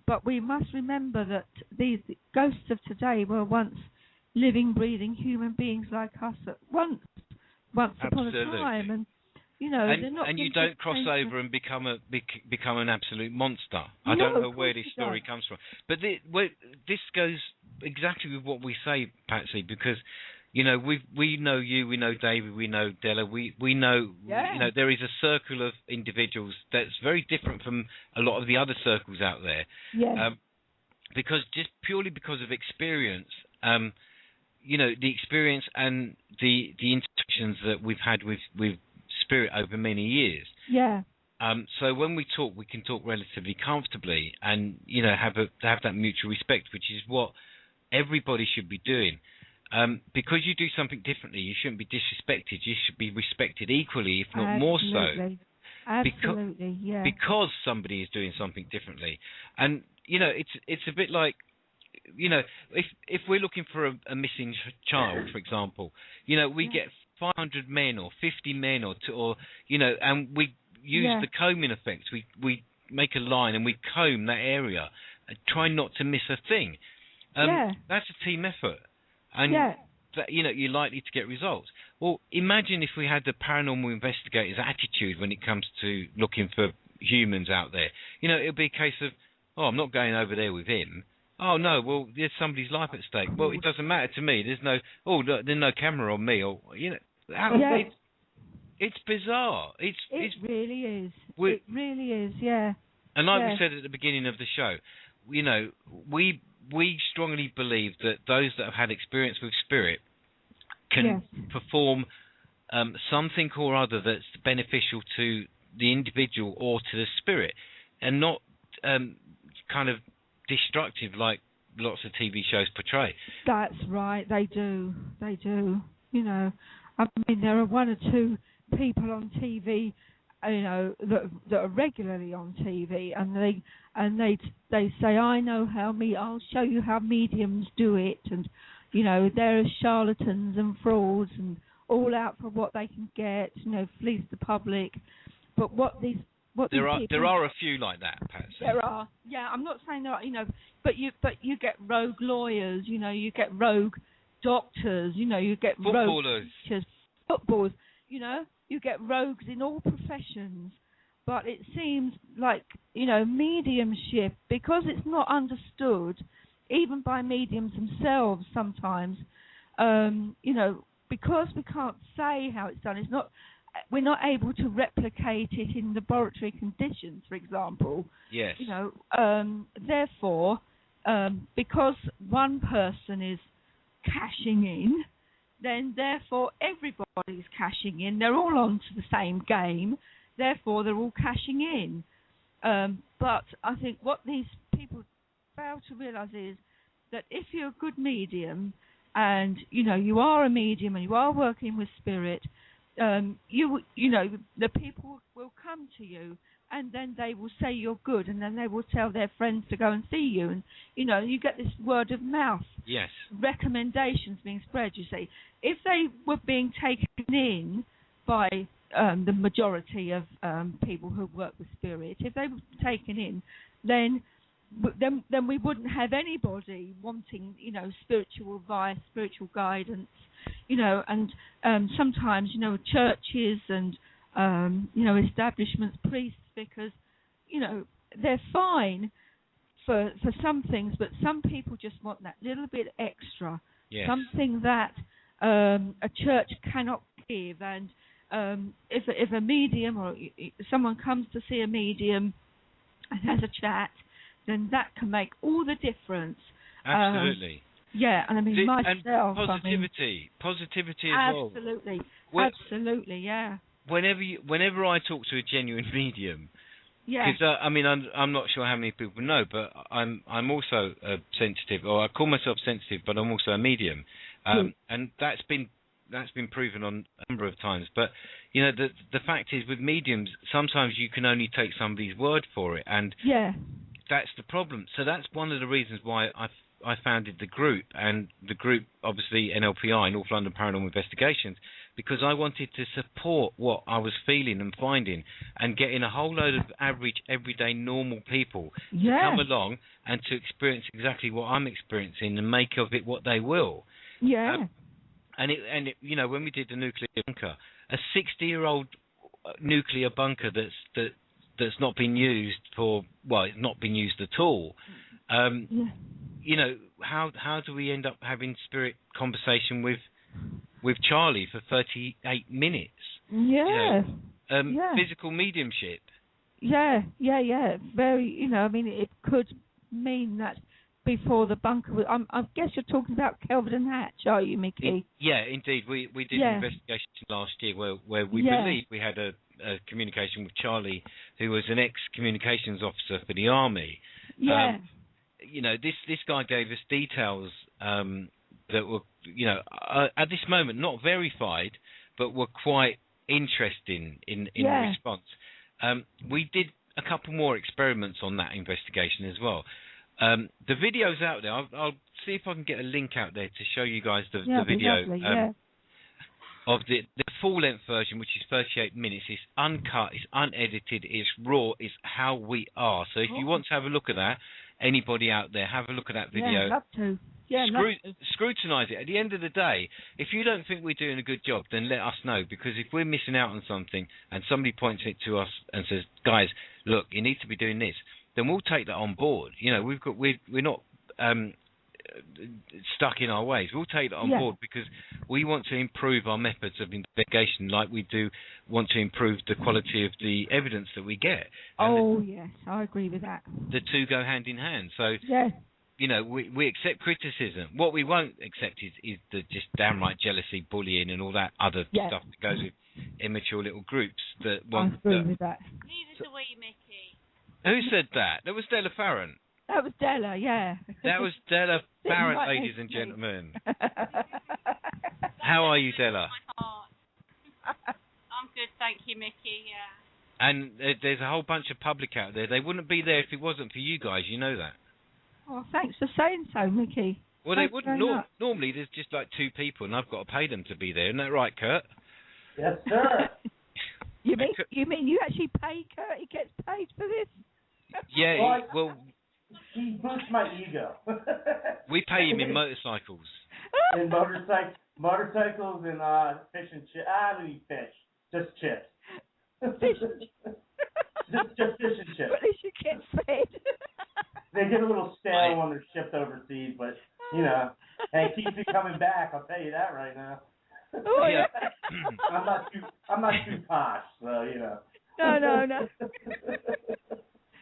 But we must remember that these ghosts of today were once living, breathing human beings like us at once upon a time. And, they're not... And you don't cross over and become an absolute monster. I don't know where this story comes from. But this goes exactly with what we say, Patsy, because... we know you, we know David, we know Della, we know, there is a circle of individuals that's very different from a lot of the other circles out there. Yeah. Because because of experience, the experience and the interactions that we've had with spirit over many years. Yeah. So when we talk, we can talk relatively comfortably and, have that mutual respect, which is what everybody should be doing. Because you do something differently, you shouldn't be disrespected. You should be respected equally, if not more so. Absolutely, because somebody is doing something differently. And, it's a bit like, if we're looking for a missing child, for example, we get 500 men or 50 men and we use the combing effect. We make a line and we comb that area and try not to miss a thing. That's a team effort. And that, you're likely to get results. Well, imagine if we had the paranormal investigator's attitude when it comes to looking for humans out there. It would be a case of, I'm not going over there with him. Oh no, well, there's somebody's life at stake. Well, it doesn't matter to me. There's no camera on me, or it's bizarre. It really is. It really is. Yeah. And like we said at the beginning of the show, we strongly believe that those that have had experience with spirit can perform something or other that's beneficial to the individual or to the spirit, and not kind of destructive like lots of TV shows portray. That's right, they do. I mean, there are one or two people on TV, that are regularly on TV, and they say, I'll show you how mediums do it, and there are charlatans and frauds and all out for what they can get, fleece the public. But there are a few like that, Patsy. There are, I'm not saying that, but you get rogue lawyers, you get rogue doctors, you get footballers, footballers, you get rogues in all professions. But it seems like, mediumship, because it's not understood, even by mediums themselves sometimes, because we can't say how it's done, we're not able to replicate it in laboratory conditions, for example. Yes. Therefore, because one person is cashing in, then therefore everybody's cashing in. They're all onto the same game. Therefore, they're all cashing in. But I think what these people fail to realise is that if you're a good medium, and you are a medium and you are working with spirit, the people will come to you, and then they will say you're good, and then they will tell their friends to go and see you, and you get this word of mouth. Yes. Recommendations being spread. You see, if they were being taken in by the majority of people who work with spirit, if they were taken in, then we wouldn't have anybody wanting, spiritual advice, spiritual guidance, and sometimes, churches and, establishments, priests, vicars, they're fine for some things, but some people just want that little bit extra, something that a church cannot give. And if a medium or someone comes to see a medium and has a chat, then that can make all the difference. Absolutely. And I mean, myself... And positivity as well. Absolutely, yeah. Whenever I talk to a genuine medium, because I'm not sure how many people know, but I'm also sensitive, or I call myself sensitive, but I'm also a medium, and that's been proven on a number of times. But the fact is, with mediums, sometimes you can only take somebody's word for it, and that's the problem. So that's one of the reasons why I founded the group, and the group, obviously, NLPI, North London Paranormal Investigations, because I wanted to support what I was feeling and finding, and getting a whole load of average, everyday, normal people to come along and to experience exactly what I'm experiencing and make of it what they will. And when we did the nuclear bunker, a 60-year-old nuclear bunker that's not been used it's not been used at all. How do we end up having spirit conversation with Charlie for 38 minutes? Physical mediumship. Very, it could mean that before the bunker... I guess you're talking about Kelvin and Hatch, are you, Mickey? Indeed. We did an investigation last year where we believe we had a communication with Charlie, who was an ex-communications officer for the Army. This guy gave us details that were, at this moment not verified, but were quite interesting in response. We did a couple more experiments on that investigation as well. The video's out there. I'll see if I can get a link out there to show you guys the video of the full-length version, which is 38 minutes. It's uncut, it's unedited, it's raw, it's how we are. So if you want to have a look at that, anybody out there, have a look at that video. Love to. Scrutinise it. At the end of the day, if you don't think we're doing a good job, then let us know, because if we're missing out on something and somebody points it to us and says, guys, look, you need to be doing this, then we'll take that on board. We're not stuck in our ways. We'll take that on board, because we want to improve our methods of investigation, like we do want to improve the quality of the evidence that we get. Yes, I agree with that. The two go hand in hand. So, we accept criticism. What we won't accept is the just downright jealousy, bullying, and all that other stuff that goes with immature little groups that want... I agree with that. Neither do we, Mickey. Who said that? That was Della Farron. That was Della, yeah. That was Della Farron, ladies and gentlemen. How are you, Della? I'm good, thank you, Mickey, And there's a whole bunch of public out there. They wouldn't be there if it wasn't for you guys, you know that. Oh, thanks for saying so, Mickey. Well, they wouldn't. Normally, there's just like two people, and I've got to pay them to be there. Isn't that right, Kurt? Yes, sir. You mean you actually pay Kurt? He gets paid for this? Yeah, he boosts my ego. We pay him in motorcycles. In motorcycles and fish and chips. I don't eat fish, just chips. Fish. just fish and chips. But at least you get fed. They get a little stale when they're shipped overseas, but hey, keeps me coming back. I'll tell you that right now. Oh yeah. I'm not too posh, so No.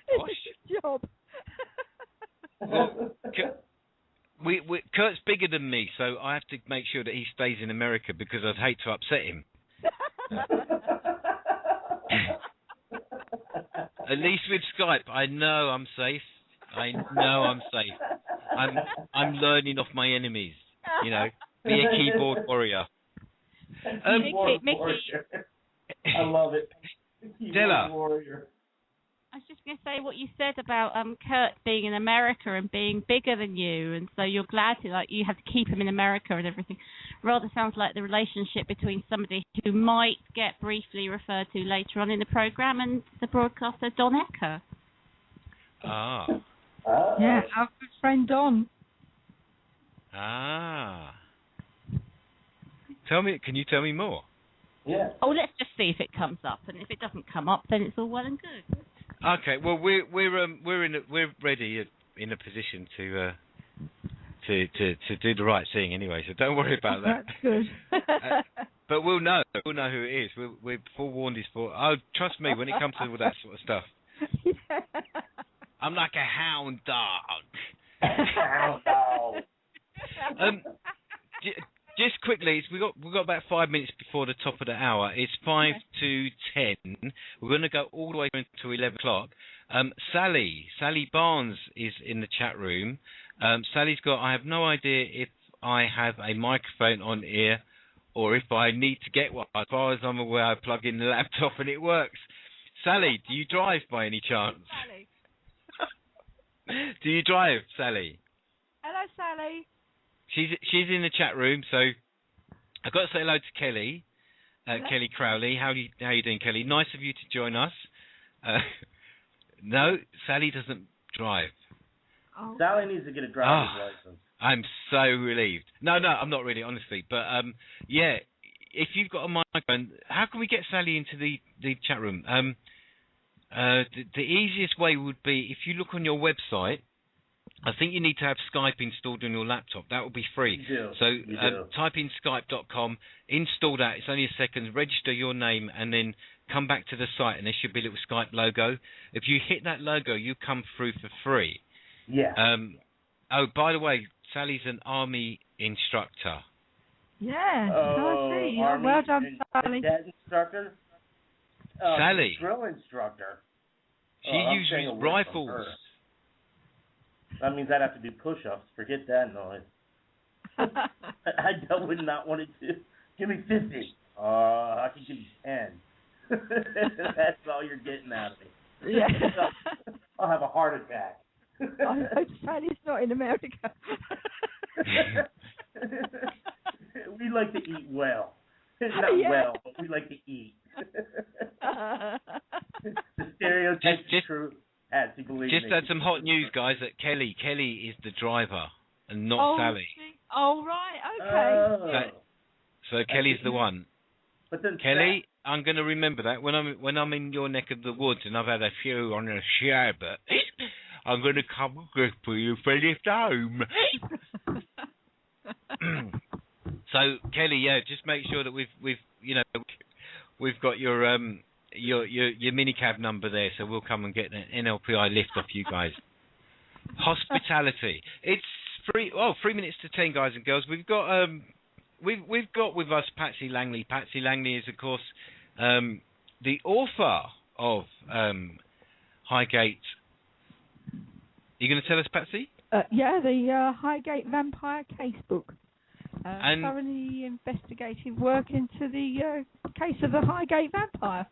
It's a good job. Well, Kurt's bigger than me, so I have to make sure that he stays in America, because I'd hate to upset him. At least with Skype, I know I'm safe. I'm learning off my enemies. Be a keyboard warrior. Mickey. I love it. Della. Warrior. I was just going to say what you said about Kurt being in America and being bigger than you, and so you're glad to, you have to keep him in America and everything. rather sounds like the relationship between somebody who might get briefly referred to later on in the programme and the broadcaster Don Ecker. Ah. Yeah, our good friend Don. Ah. Can you tell me more? Yeah. Oh, let's just see if it comes up, and if it doesn't come up, then it's all well and good. Okay. Well, we're ready in a position to do the right thing anyway. So don't worry about that. That's good. But we'll know who it is. We're forewarned. Oh, trust me, when it comes to all that sort of stuff, Yeah. I'm like a hound dog. Hound dog. Just quickly, we've got about 5 minutes before the top of the hour. It's 5 to 10. We're going to go all the way until 11 o'clock. Sally Barnes is in the chat room. Sally's got, I have no idea if I have a microphone on ear or if I need to get one. As far as I'm aware, I plug in the laptop and it works. Sally, do you drive by any chance? Sally. Do you drive, Sally? Hello, Sally. She's in the chat room, so I've got to say hello to Kelly, Kelly Crowley. How you doing, Kelly? Nice of you to join us. No, Sally doesn't drive. Oh. Sally needs to get a driver's license. I'm so relieved. No, I'm not really, honestly. But yeah, if you've got a microphone, how can we get Sally into the chat room? The easiest way would be if you look on your website. I think you need to have Skype installed on your laptop. That will be free. You do. So type in skype.com, install that. It's only a second. Register your name, and then come back to the site, and there should be a little Skype logo. If you hit that logo, you come through for free. Yeah. Oh, by the way, Sally's an army instructor. Yeah, I see. Yeah, Army well done, Sally. Cadet instructor. Sally. Drill instructor. She uses rifles. That means I'd have to do push-ups. Forget that noise. I would not want to do. Give me 50. I can give you 10. That's all you're getting out of me. Yeah. I'll have a heart attack. I hope Sally's not in America. We like to eat well. Not well, but we like to eat. The stereotype is true. Patsy, believe me. Just had some hot news, guys, that Kelly is the driver and not Sally. Oh, right, okay. So Kelly's the one. But then Kelly, I'm going to remember that when I'm in your neck of the woods and I've had a few on a sherbet, I'm going to come for you for lift home. So Kelly, yeah, just make sure that we've got your minicab number there, so we'll come and get an NLPI lift off you guys. Hospitality. It's 3 minutes to 10, guys and girls. We've got with us Patsy Langley. Patsy Langley is, of course, the author of Highgate. Are you going to tell us, Patsy? Yeah, the Highgate Vampire Casebook. And thoroughly investigative work into the case of the Highgate Vampire.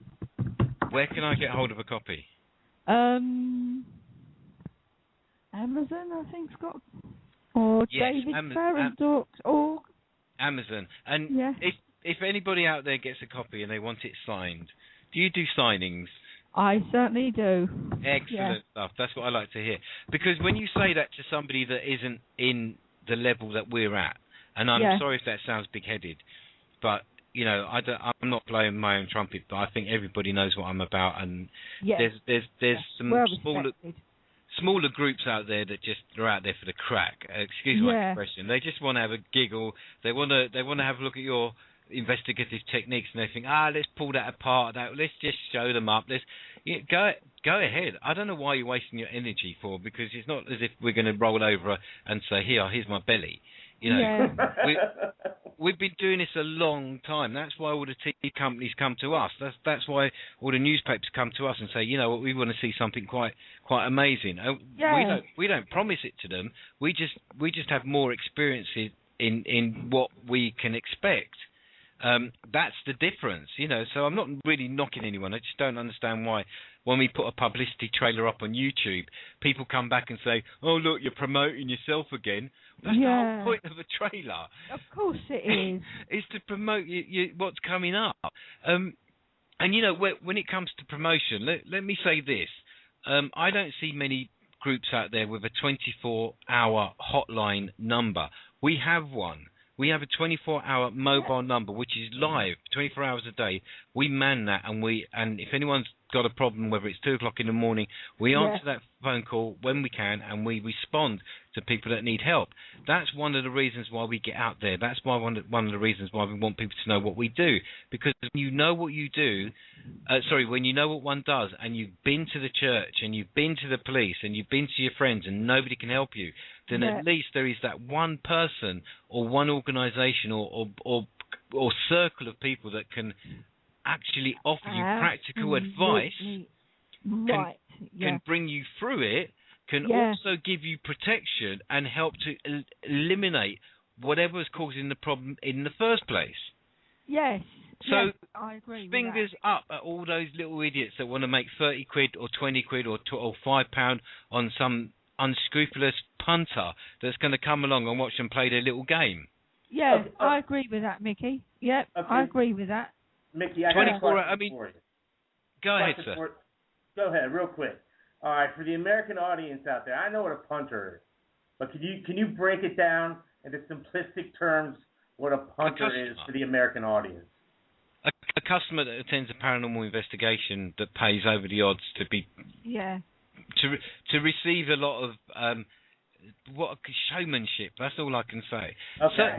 Where can I get hold of a copy? Amazon, I think's got, or yes, davidfarrand.org. Amazon. And yeah. if anybody out there gets a copy and they want it signed, do you do signings? I certainly do. Excellent stuff. That's what I like to hear. Because when you say that to somebody that isn't in the level that we're at, and I'm sorry if that sounds big-headed, but I'm not blowing my own trumpet, but I think everybody knows what I'm about, and there's some smaller groups out there that just are out there for the crack. Excuse my expression. They just want to have a giggle. They want to have a look at your investigative techniques, and they think, let's pull that apart. Let's just show them up. Go ahead. I don't know why you're wasting your energy for, because it's not as if we're going to roll over and say, here's my belly. We've been doing this a long time. That's why all the TV companies come to us. That's why all the newspapers come to us and say, we want to see something quite amazing. We don't promise it to them. We just have more experiences in what we can expect. That's the difference, you know. So I'm not really knocking anyone. I just don't understand why when we put a publicity trailer up on YouTube, people come back and say, "Oh, look, you're promoting yourself again." That's the whole point of a trailer. Of course it is. Is to promote what's coming up. And, you know, when it comes to promotion, let me say this. I don't see many groups out there with a 24-hour hotline number. We have one. We have a 24-hour mobile number, which is live, 24 hours a day. We man that, and if anyone's got a problem, whether it's 2 o'clock in the morning, we answer that phone call when we can, and we respond to people that need help. That's one of the reasons why we get out there. That's why one of the reasons why we want people to know what we do. Because when you know what you do, when you know what one does, and you've been to the church, and you've been to the police, and you've been to your friends, and nobody can help you, then at least there is that one person or one organisation or circle of people that can actually offer you practical advice, can bring you through it, can also give you protection and help to eliminate whatever is causing the problem in the first place. Yes. So I agree fingers with that. up at all those little idiots that want to make 30 quid or 20 quid or £5 on some unscrupulous punter that's going to come along and watch them play their little game. Yeah, I agree with that, Mickey. Yep, I agree with that. Mickey, I got a question for you. Go ahead, sir. Go ahead, real quick. All right, for the American audience out there, I know what a punter is, but can you break it down into simplistic terms what a punter is for the American audience? A customer that attends a paranormal investigation that pays over the odds to be to receive a lot of showmanship. That's all I can say. Okay.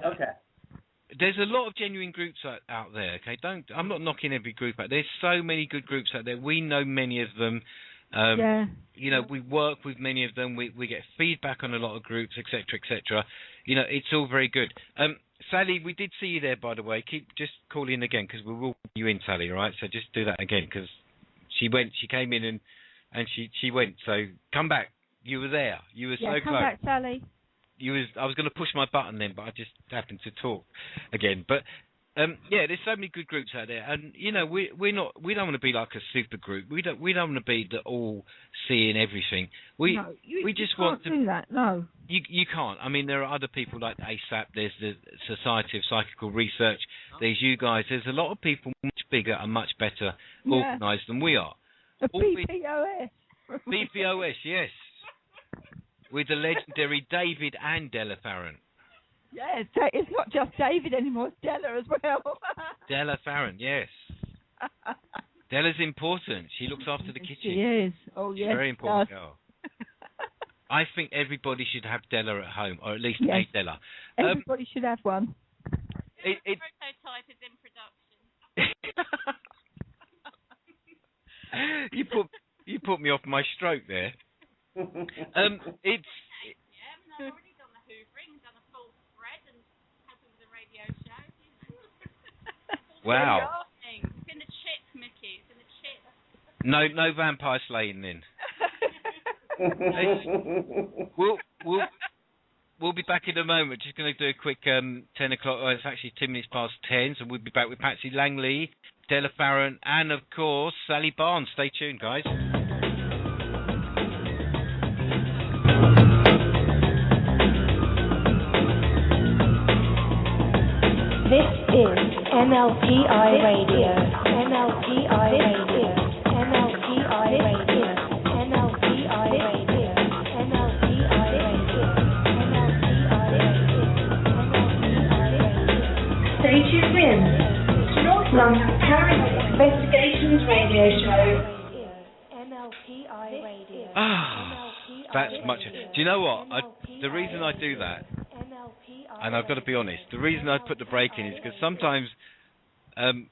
There's a lot of genuine groups out there. Okay, I'm not knocking every group out. There's so many good groups out there. We know many of them. You know, we work with many of them. We get feedback on a lot of groups, etc., etc. You know, it's all very good. Sally, we did see you there, by the way. Keep just calling in again because we will put you in, Sally. All right, so just do that again because she came in and she went. So come back. You were there. You were so close. Come back, Sally. I was going to push my button then, but I just happened to talk again. But there's so many good groups out there, and you know we don't want to be like a super group. We don't want to be the all seeing everything. We just want to do that. No, you can't. I mean, there are other people like ASAP. There's the Society of Psychical Research. There's you guys. There's a lot of people much bigger and much better organised than we are. BPOS. BPOS, yes. With the legendary David and Della Farron. Yes, it's not just David anymore, it's Della as well. Della Farron, yes. Della's important. She looks after the kitchen. She is. Oh, yes. Very important girl. I think everybody should have Della at home, or at least a Della. Everybody should have one. Prototype is in production. You put me off my stroke there. I've already done the hoovering, done a full spread, and helping with the radio show. Wow. It's in the chip, Mickey. It's in the chip. No vampire slaying then. We'll be back in a moment. Just going to do a quick 10 o'clock. Oh, it's actually 10 minutes past 10, so we'll be back with Patsy Langley, Della Farron, and of course Sally Barnes. Stay tuned, guys. This is NLPI Radio. NLPI Radio. NLPI Radio. NLPI Radio. NLPI Radio. NLPI Radio. Stay tuned in to North London Paranormal Investigations Radio Show. NLPI Radio. That's much. Do you know what? The reason I do that, and I've got to be honest, the reason I put the break in is because sometimes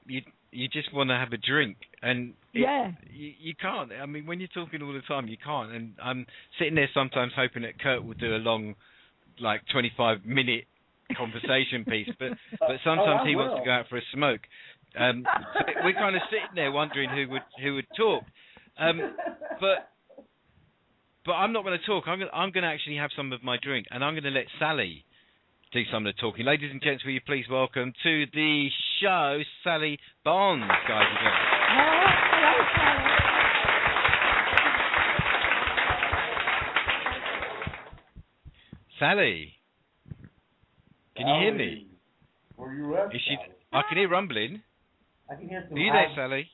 you just want to have a drink, and you can't. I mean, when you're talking all the time, you can't. And I'm sitting there sometimes hoping that Kurt will do a long, like 25-minute conversation piece, but sometimes he wants to go out for a smoke. So we're kind of sitting there wondering who would talk. But I'm not going to talk. I'm going to actually have some of my drink, and I'm going to let Sally do some of the talking. Ladies and gents, will you please welcome to the show, Sally Bonds, guys and girls. Hello, Sally. Sally, can you hear me? Where you at, Is she? Sally? I can hear rumbling. I can hear some. Are you there, Sally?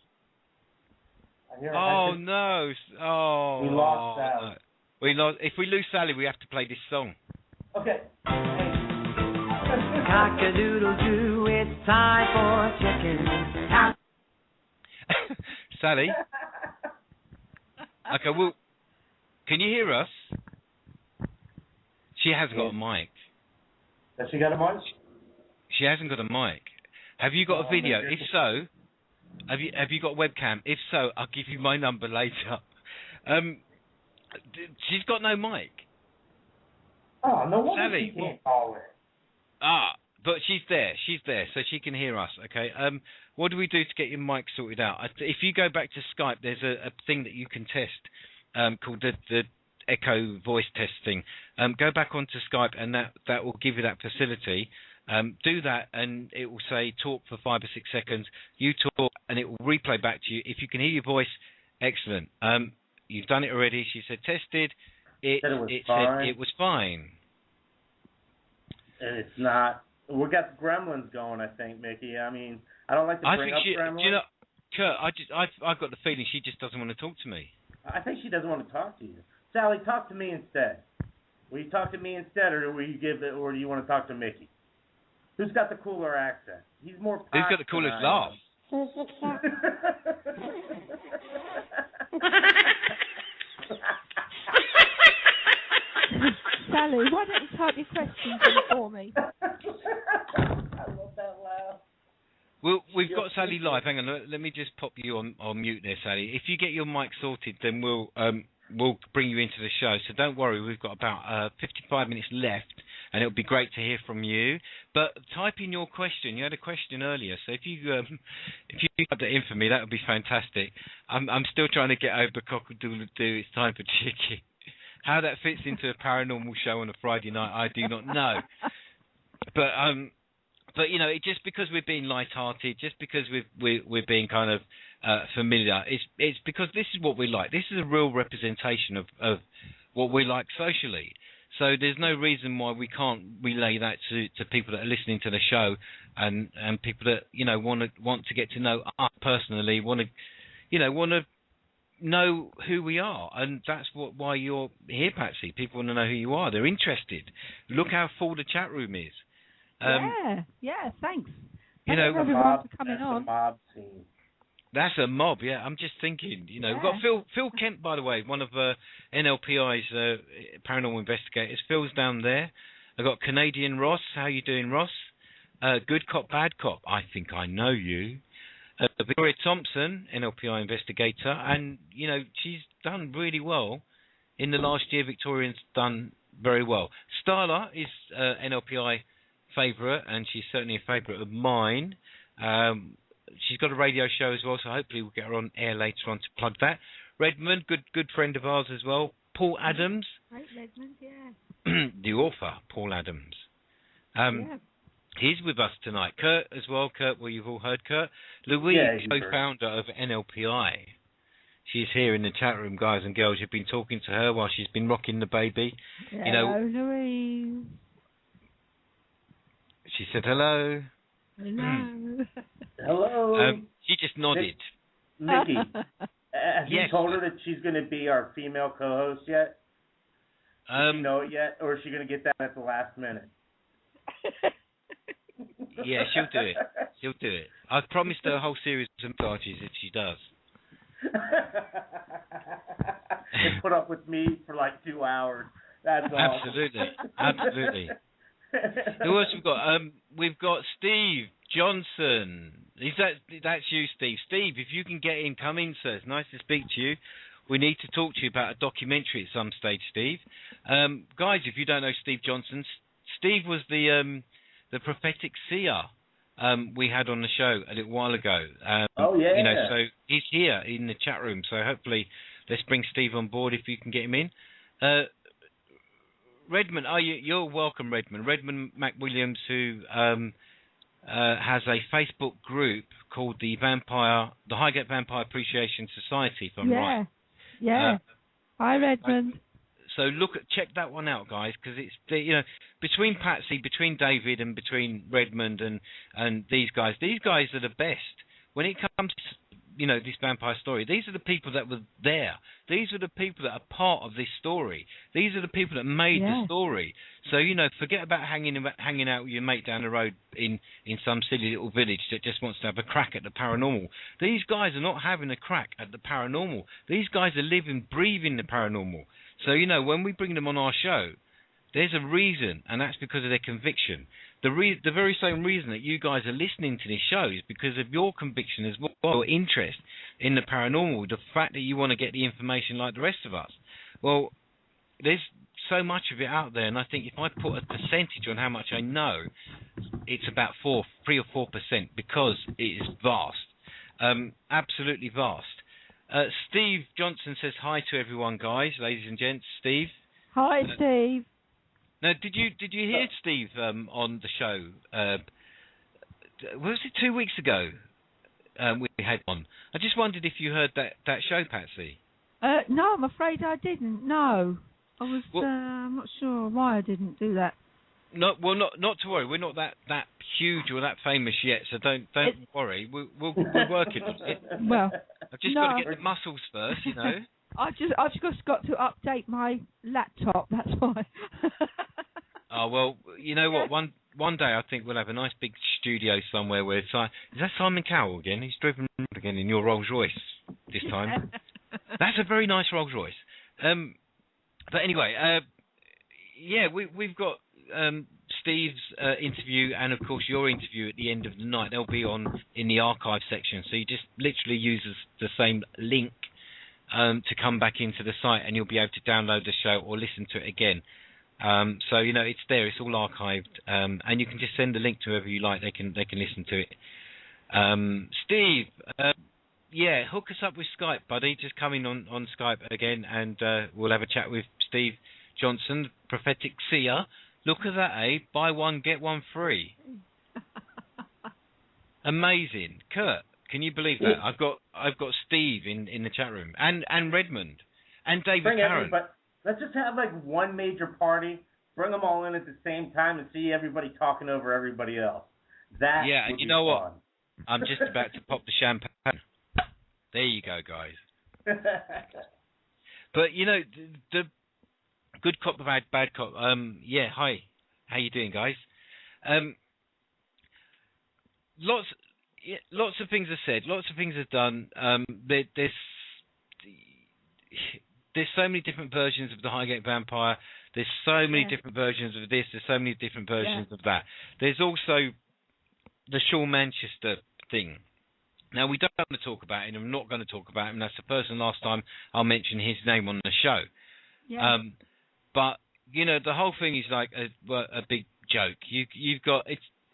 I hear Oh no! Oh, we lost Sally. no. We lost. If we lose Sally, we have to play this song. Okay. Cock-a-doodle-doo, it's time for chicken. Sally. Okay. Well, can you hear us? She hasn't got a mic. Has she got a mic? She hasn't got a mic. Have you got a video? If so, have you got a webcam? If so, I'll give you my number later. She's got no mic. Oh, no wonder Sally, she can't call her. But she's there, so she can hear us, okay? What do we do to get your mic sorted out? If you go back to Skype, there's a thing that you can test called the echo voice test thing. Go back onto Skype, and that will give you that facility. Do that, and it will say talk for 5 or 6 seconds. You talk, and it will replay back to you. If you can hear your voice, excellent. You've done it already. She said tested. It said it was fine. And it's not. We got gremlins going, I think, Mickey. I mean, I don't like to bring up gremlins. You know, Kurt, I've got the feeling she just doesn't want to talk to me. I think she doesn't want to talk to you. Sally, talk to me instead. Will you talk to me instead, or do you want to talk to Mickey? Who's got the cooler accent? He's more. Who's got the coolest laugh? Sally, why don't you type your questions in for me? I love that laugh. Well, we've got Sally live. Hang on, let me just pop you on mute there, Sally. If you get your mic sorted, then we'll bring you into the show. So don't worry, we've got about 55 minutes left, and it'll be great to hear from you. But type in your question. You had a question earlier, so if you type that in for me, that would be fantastic. I'm still trying to get over cock-a-doodle-doo. It's time for chicken. How that fits into a paranormal show on a Friday night, I do not know. But you know, just because we're being light-hearted, just because we're being kind of familiar, it's because this is what we like. This is a real representation of what we like socially. So there's no reason why we can't relay that to people that are listening to the show, and people that want to get to know us personally, want to know who we are, and that's why you're here, Patsy. People want to know who you are. They're interested. Look how full the chat room is. Yeah, thanks. You know, everyone for coming on. Mob scene. That's a mob, yeah. I'm just thinking, we've got Phil Kemp, by the way, one of NLPI's paranormal investigators. Phil's down there. I've got Canadian Ross. How you doing, Ross? Good cop, bad cop. I think I know you. Victoria Thompson, NLPI investigator, and, she's done really well. In the last year, Victoria's done very well. Starla is NLPI favourite, and she's certainly a favourite of mine. She's got a radio show as well, so hopefully we'll get her on air later on to plug that. Redmond, good friend of ours as well. Paul Adams. Right, Redmond, yeah. The author, Paul Adams. He's with us tonight. Kurt as well. Kurt, well, you've all heard Kurt. Louise, co-founder of NLPI. She's here in the chat room, guys and girls. You've been talking to her while she's been rocking the baby. Hello, Louise. She said hello. Hello. Hello. She just nodded. Mickey, have you told her that she's going to be our female co-host yet? Does she know it yet, or is she going to get that at the last minute? Yeah, she'll do it. She'll do it. I've promised her a whole series of massages if she does. And put up with me for like 2 hours. That's all. Absolutely. Who else we've got? We've got Steve Johnson. That's you, Steve. Steve, if you can get in, come in, sir. It's nice to speak to you. We need to talk to you about a documentary at some stage, Steve. Guys, if you don't know Steve Johnson, Steve was the prophetic seer we had on the show a little while ago. So he's here in the chat room. So hopefully, let's bring Steve on board if you can get him in. Redmond, you're welcome, Redmond. Redmond McWilliams, who has a Facebook group called the Highgate Vampire Appreciation Society, if I'm right. Yeah. Hi, Redmond. So check that one out, guys, because it's between Patsy, between David, and between Redmond and these guys are the best when it comes to this vampire story. These are the people that were there. These are the people that are part of this story. These are the people that made the story. So forget about hanging out with your mate down the road in some silly little village that just wants to have a crack at the paranormal. These guys are not having a crack at the paranormal. These guys are living, breathing the paranormal. So, when we bring them on our show, there's a reason, and that's because of their conviction. The very same reason that you guys are listening to this show is because of your conviction as well, your interest in the paranormal, the fact that you want to get the information like the rest of us. Well, there's so much of it out there, and I think if I put a percentage on how much I know, it's about 3 or 4%, because it is vast, absolutely vast. Steve Johnson says hi to everyone, guys, ladies and gents. Steve. Hi, Steve. Now, did you hear Steve on the show? Was it 2 weeks ago? We had on. I just wondered if you heard that show, Patsy. No, I'm afraid I didn't. No, I was. I'm not sure why I didn't do that. No, well, not to worry. We're not that huge or that famous yet, so don't worry. We're working on it. Well, I've just got to get the muscles first, I've just got to update my laptop. That's why. Oh well, you know what? One day I think we'll have a nice big studio somewhere where is that Simon Cowell again? He's driven again in your Rolls Royce this time. That's a very nice Rolls Royce. But anyway, we've got Steve's interview and of course your interview at the end of the night. They'll be on in the archive section, so you just literally use the same link to come back into the site, and you'll be able to download the show or listen to it again. So it's there, it's all archived, and you can just send the link to whoever you like. They can listen to it. Steve, hook us up with Skype, buddy. Just come in on Skype again, and we'll have a chat with Steve Johnson, prophetic seer. Look at that, eh? Buy one, get one free. Amazing. Kurt, can you believe that? I've got Steve in the chat room, and Redmond, and David Karen. Let's just have one major party, bring them all in at the same time, and see everybody talking over everybody else. That and you know what? I'm just about to pop the champagne. There you go, guys. But the good cop, the bad cop. Hi. How you doing, guys? Lots of things are said. Lots of things are done. There's so many different versions of the Highgate Vampire. There's so many different versions of this. There's so many different versions of that. There's also the Sean Manchester thing. Now, we don't want to talk about him. I'm not going to talk about him. That's the first and last time I'll mention his name on the show. Yeah. But, the whole thing is like a big joke. You've got...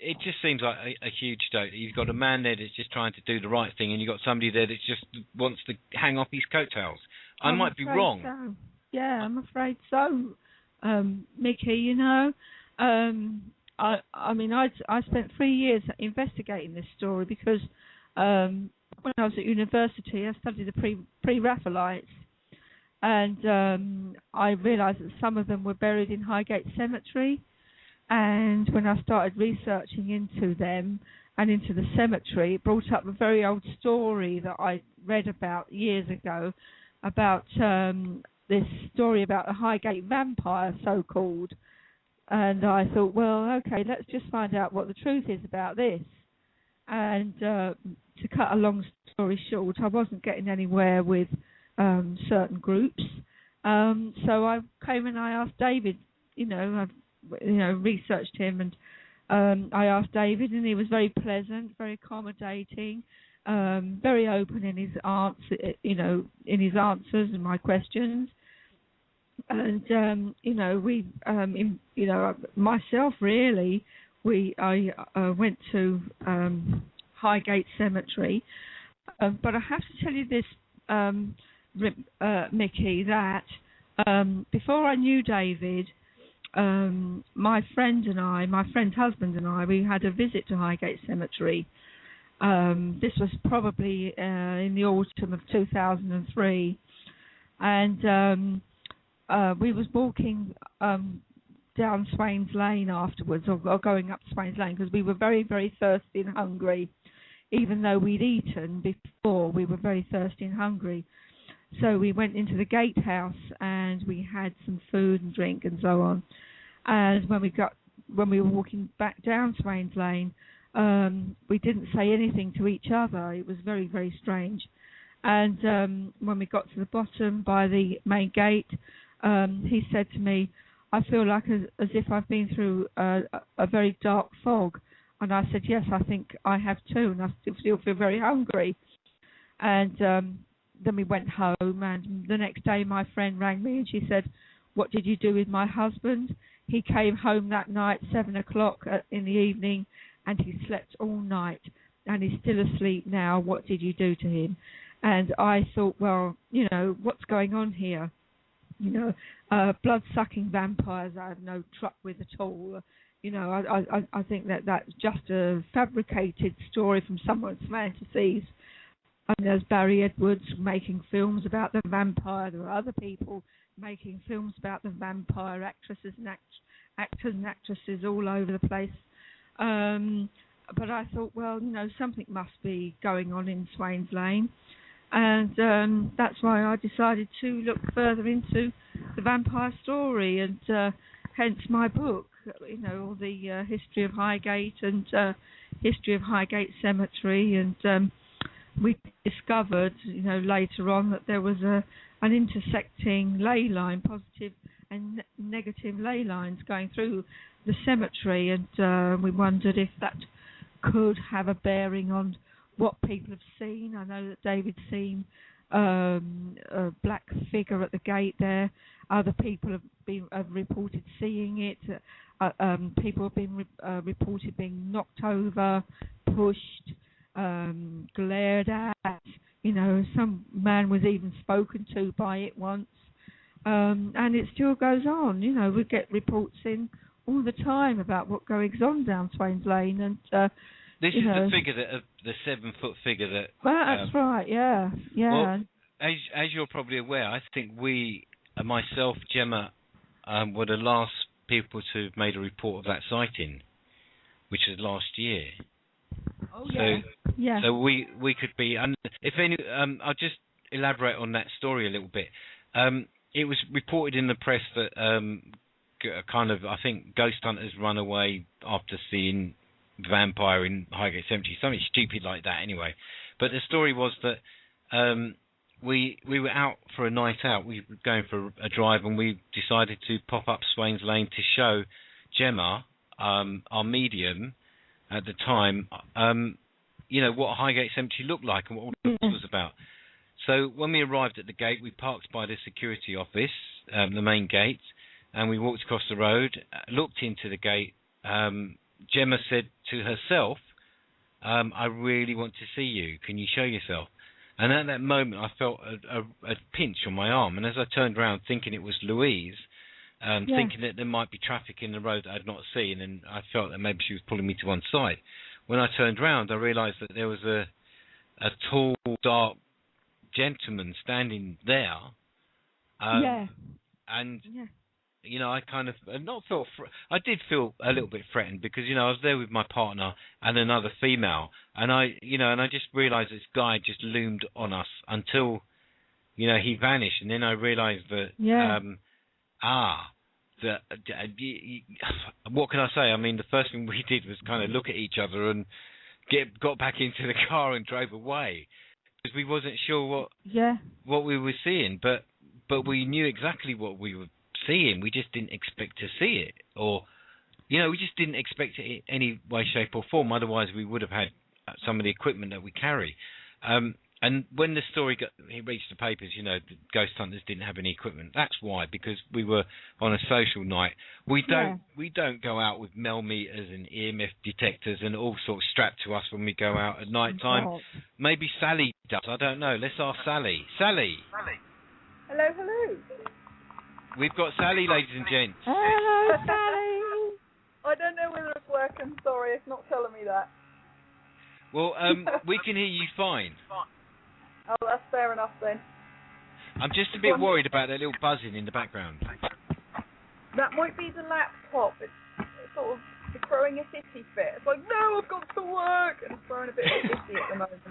It just seems like a huge joke. You've got a man there that's just trying to do the right thing, and you've got somebody there that just wants to hang off his coattails. I might be wrong. So. Yeah, I'm afraid so, Mickey. I spent 3 years investigating this story because when I was at university, I studied the Pre-Raphaelites, and I realised that some of them were buried in Highgate Cemetery. And when I started researching into them and into the cemetery, it brought up a very old story that I read about years ago, about this story about the Highgate Vampire, so-called. And I thought, well, okay, let's just find out what the truth is about this. And to cut a long story short, I wasn't getting anywhere with certain groups. So I came and I asked David, I've researched him, and I asked David, and he was very pleasant, very accommodating, very open in his answers and my questions. And myself really, I went to Highgate Cemetery, but I have to tell you this, Mickey, that before I knew David, my friend's husband and I, we had a visit to Highgate Cemetery. This was probably in the autumn of 2003, and we was walking down Swains Lane afterwards, or going up Swains Lane, because we were very, very thirsty and hungry. Even though we'd eaten before, we were very thirsty and hungry. So we went into the gatehouse and we had some food and drink and so on. And when we were walking back down Swains Lane, we didn't say anything to each other. It was very, very strange. And when we got to the bottom by the main gate, he said to me, "I feel like as if I've been through a very dark fog." And I said, "Yes, I think I have too, and I still feel very hungry." And then we went home, and the next day my friend rang me and she said, "What did you do with my husband? He came home that night, 7 o'clock in the evening, and he slept all night, and he's still asleep now. What did you do to him?" And I thought, well, what's going on here? Blood-sucking vampires I have no truck with at all. I think that's just a fabricated story from someone's fantasies. And there's Barry Edwards making films about the vampire. There are other people making films about the vampire, actresses and actors and actresses all over the place. But I thought, well, something must be going on in Swains Lane. And that's why I decided to look further into the vampire story, and hence my book, all the history of Highgate and history of Highgate Cemetery. And we discovered, later on, that there was an intersecting ley line, positive and negative ley lines going through the cemetery, and we wondered if that could have a bearing on what people have seen. I know that David's seen a black figure at the gate there. Other people have reported seeing it. People have been reported being knocked over, pushed, glared at. Some man was even spoken to by it once, and it still goes on. We get reports in all the time about what goes on down Swains Lane, and this is the figure the 7-foot figure that. Well, that's right. Yeah. Well, as you're probably aware, I think myself, Gemma, were the last people to have made a report of that sighting, which was last year. Oh yeah. Yeah. So we could be. And if any, I'll just elaborate on that story a little bit. It was reported in the press that I think ghost hunters run away after seeing vampire in Highgate Cemetery, something stupid like that anyway. But the story was that we were out for a night out. We were going for a drive, and we decided to pop up Swains Lane to show Gemma, our medium at the time, what Highgate Cemetery looked like and what all this was about. So when we arrived at the gate, we parked by the security office, the main gate, and we walked across the road, looked into the gate. Gemma said to herself, "I really want to see you. Can you show yourself?" And at that moment, I felt a pinch on my arm. And as I turned around, thinking it was Louise, thinking that there might be traffic in the road that I'd not seen, and I felt that maybe she was pulling me to one side. When I turned round, I realised that there was a tall, dark gentleman standing there. And I kind of I did feel a little bit threatened, because I was there with my partner and another female, and I just realised this guy just loomed on us until he vanished, and then I realised that what can I say? I mean, the first thing we did was kind of look at each other and got back into the car and drove away, because we wasn't sure what we were seeing, but we knew exactly what we were seeing. We just didn't expect to see it, or we just didn't expect it in any way, shape or form. Otherwise we would have had some of the equipment that we carry. And when the story reached the papers, the ghost hunters didn't have any equipment. That's why, because we were on a social night. We don't go out with meters and EMF detectors and all sorts strapped to us when we go out at night time. Oh. Maybe Sally does. I don't know. Let's ask Sally. Sally. Hello. We've got Sally, ladies and gents. Hello, Sally. I don't know whether it's working. Sorry, it's not telling me that. Well, we can hear you fine. Oh, that's fair enough then. I'm just a bit worried about that little buzzing in the background. That might be the laptop. It's sort of throwing a hissy fit. It's like, no, I've got to work, and it's throwing a bit of a hissy at the moment.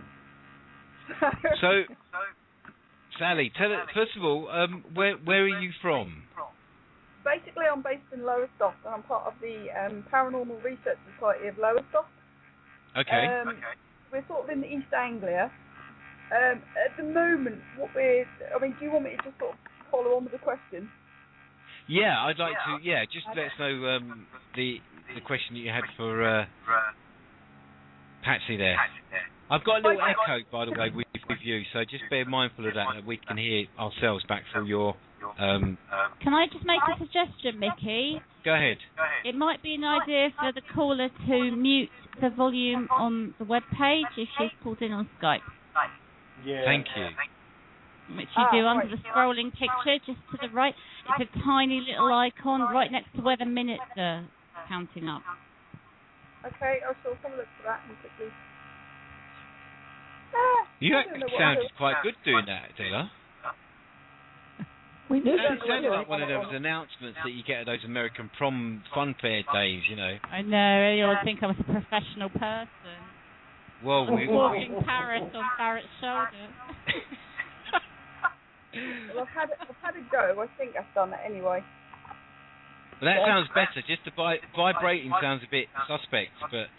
So, Sally, tell us, first of all, where are you from? Basically, I'm based in Logsdon, and I'm part of the Paranormal Research Society of Logsdon. Okay. We're sort of in East Anglia. At the moment, do you want me to just sort of follow on with the question? Yeah, I'd like to. Yeah, just let us know the question that you had for Patsy there. I've got a little echo, by the way, with you, so just be mindful of that we can hear ourselves back through your. Can I just make a suggestion, Mickey? Go ahead. It might be an idea for the caller to mute the volume on the web page if she's called in on Skype. Yeah. Thank you. Which you do under the scrolling picture, just to the right. It's a tiny little icon right next to where the minutes are counting up. Okay, I shall have a look for that quickly. You actually sounded quite good doing that, Dilla. We knew It sounded like one of those announcements that you get at those American prom fun fair days, you know. I know, you all think I was a professional person. Well, walking Paris on Barrett's shoulder. Well, I've had a go. I think I've done it anyway. Well, that sounds better. Just the vibrating sounds a bit suspect, but.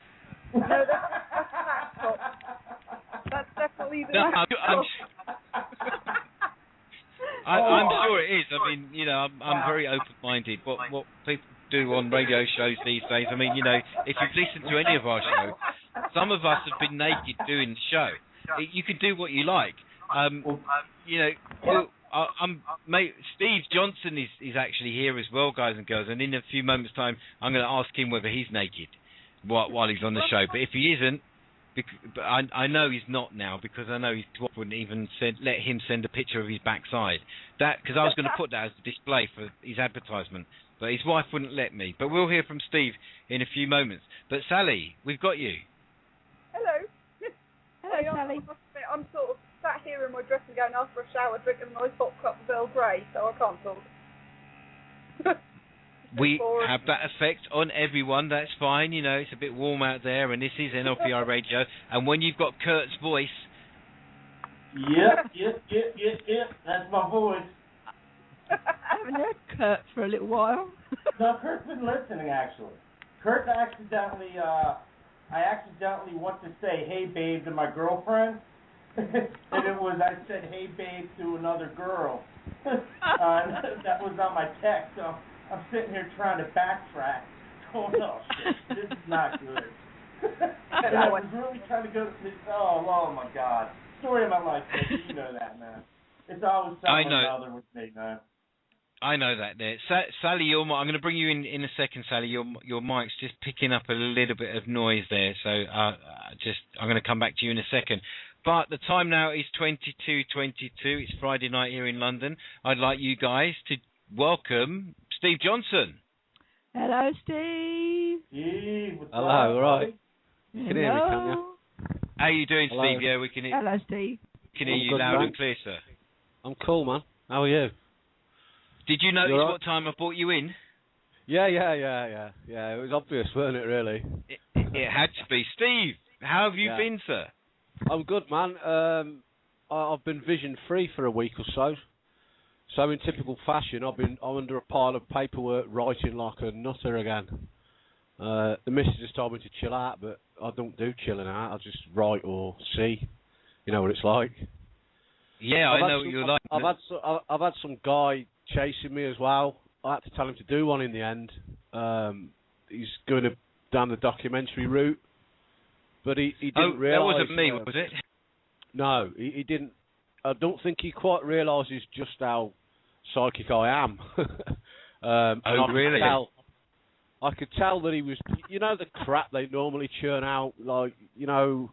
No, that's the laptop. That's definitely the laptop. I'm sure it is. I mean, you know, I'm very open-minded. What people do on radio shows these days, I mean, you know, if you've listened to any of our shows, some of us have been naked doing the show. You can do what you like. You know, mate, Steve Johnson is actually here as well, guys and girls, and in a few moments' time, I'm going to ask him whether he's naked while he's on the show. But if he isn't, but I know he's not now, because I know his wife wouldn't even let him send a picture of his backside. Because I was going to put that as a display for his advertisement, but his wife wouldn't let me. But we'll hear from Steve in a few moments. But Sally, we've got you. Hello. Hello, Sally. I'm sort of sat here in my dressing gown after a shower, drinking a nice hot cup of Earl Grey, so I can't talk. We have that effect on everyone. That's fine. You know, it's a bit warm out there, and this is NLPI Radio. And when you've got Kurt's voice. Yep. That's my voice. I haven't heard Kurt for a little while. No, Kurt's been listening, actually. Kurt accidentally, I accidentally went to say, hey, babe, to my girlfriend. And I said, hey, babe, to another girl. That was on my text, so I'm sitting here trying to backtrack. Oh, no, shit, this is not good. And I was really trying to go to this, oh my God. Story of my life, man. You know that, man. It's always something other with me, man. I know that there. Sally, I'm going to bring you in a second, Sally. Your mic's just picking up a little bit of noise there, so I'm going to come back to you in a second. But the time now is 22:22. It's Friday night here in London. I'd like you guys to welcome Steve Johnson. Hello, Steve. Steve, what's hello, all right. You can hear me, can't you? How you doing, hello. Steve? Yeah, we can hear. Hello, Steve. Can hear you loud and clear, sir. I'm cool, man. How are you? Did you notice what time I brought you in? Yeah. It was obvious, wasn't it, really? It had to be. Steve, how have you been, sir? I'm good, man. I've been vision-free for a week or so. So in typical fashion, I'm under a pile of paperwork writing like a nutter again. The missus has told me to chill out, but I don't do chilling out. I just write or see. You know what it's like. Yeah, I know what you're like. I've had some guy chasing me as well. I had to tell him to do one in the end. He's going down the documentary route, but he didn't realise. That wasn't me, was it? No, he didn't. I don't think he quite realises just how psychic I am. Really? I could tell that he was, you know, the crap they normally churn out, like, you know,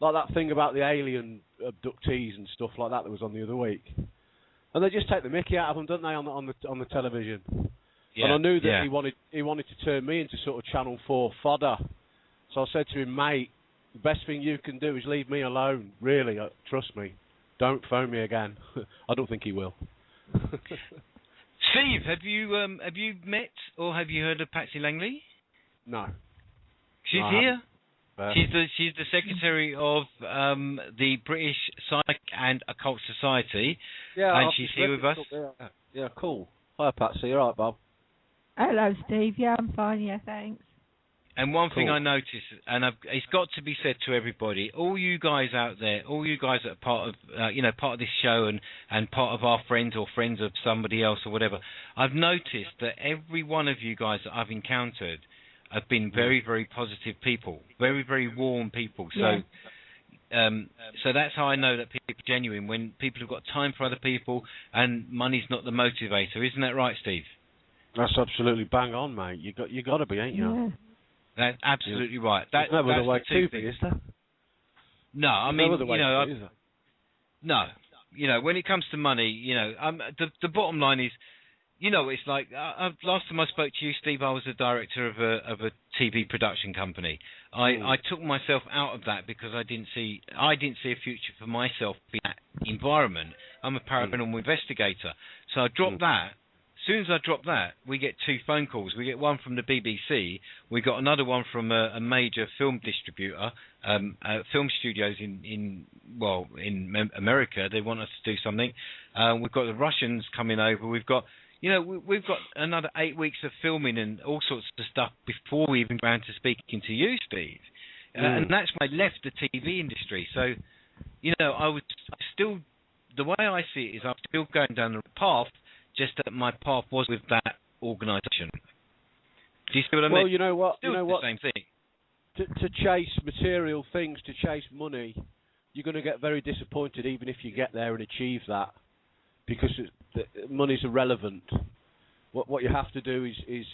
like that thing about the alien abductees and stuff like that was on the other week. And they just take the mickey out of them, don't they, on the television? Yeah. And I knew that he wanted to turn me into sort of Channel 4 fodder. So I said to him, mate, the best thing you can do is leave me alone. Really, trust me. Don't phone me again. I don't think he will. Steve, have you met or have you heard of Patsy Langley? No. She's here. She's the secretary of the British Psych and Occult Society. Yeah, and she's here with us. Yeah, cool. Hi, Patsy. You all right, Bob? Hello, Steve. Yeah, I'm fine. Yeah, thanks. And one thing I noticed, and it's got to be said to everybody, all you guys out there, all you guys that are part of this show and part of our friends or friends of somebody else or whatever, I've noticed that every one of you guys that I've encountered have been very, very positive people, very, very warm people. So, so that's how I know that people are genuine, when people have got time for other people and money's not the motivator. Isn't that right, Steve? That's absolutely bang on, mate. You got to be, ain't you? Yeah. That's absolutely right. That's never the way two to things. be, is there? No, I mean, never the way to be, is there? No, when it comes to money, the bottom line is, it's like last time I spoke to you, Steve, I was the director of a TV production company. I took myself out of that because I didn't see a future for myself in that environment. I'm a paranormal investigator, so I dropped that. As soon as I drop that, we get 2 phone calls. We get one from the BBC. We got another one from a major film distributor, film studios in America. They want us to do something. We've got the Russians coming over. We've got another 8 weeks of filming and all sorts of stuff before we even ran to speaking to you, Steve. And that's when I left the TV industry. So, I was still, the way I see it is I'm still going down the path, just that my path was with that organisation. Do you see what I mean? Well, you know what? Still the same thing. To chase material things, to chase money, you're going to get very disappointed even if you get there and achieve that, because money's irrelevant. What you have to do is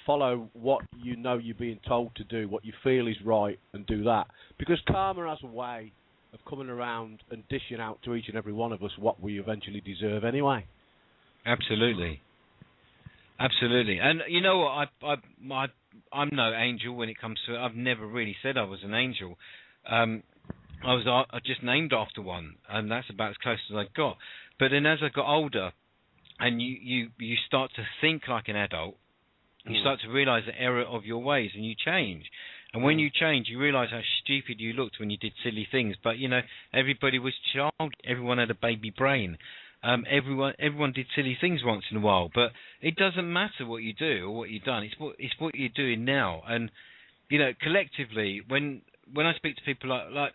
follow what you know you're being told to do, what you feel is right, and do that. Because karma has a way of coming around and dishing out to each and every one of us what we eventually deserve anyway. Absolutely. And you know what? I'm no angel when it comes to it. I've never really said I was an angel. I was just named after one, and that's about as close as I got. But then as I got older, and you start to think like an adult, you start to realise the error of your ways, and you change. And when you change, you realise how stupid you looked when you did silly things. But everybody was child. Everyone had a baby brain. Everyone did silly things once in a while, but it doesn't matter what you do or what you've done. It's what you're doing now. And collectively, when I speak to people like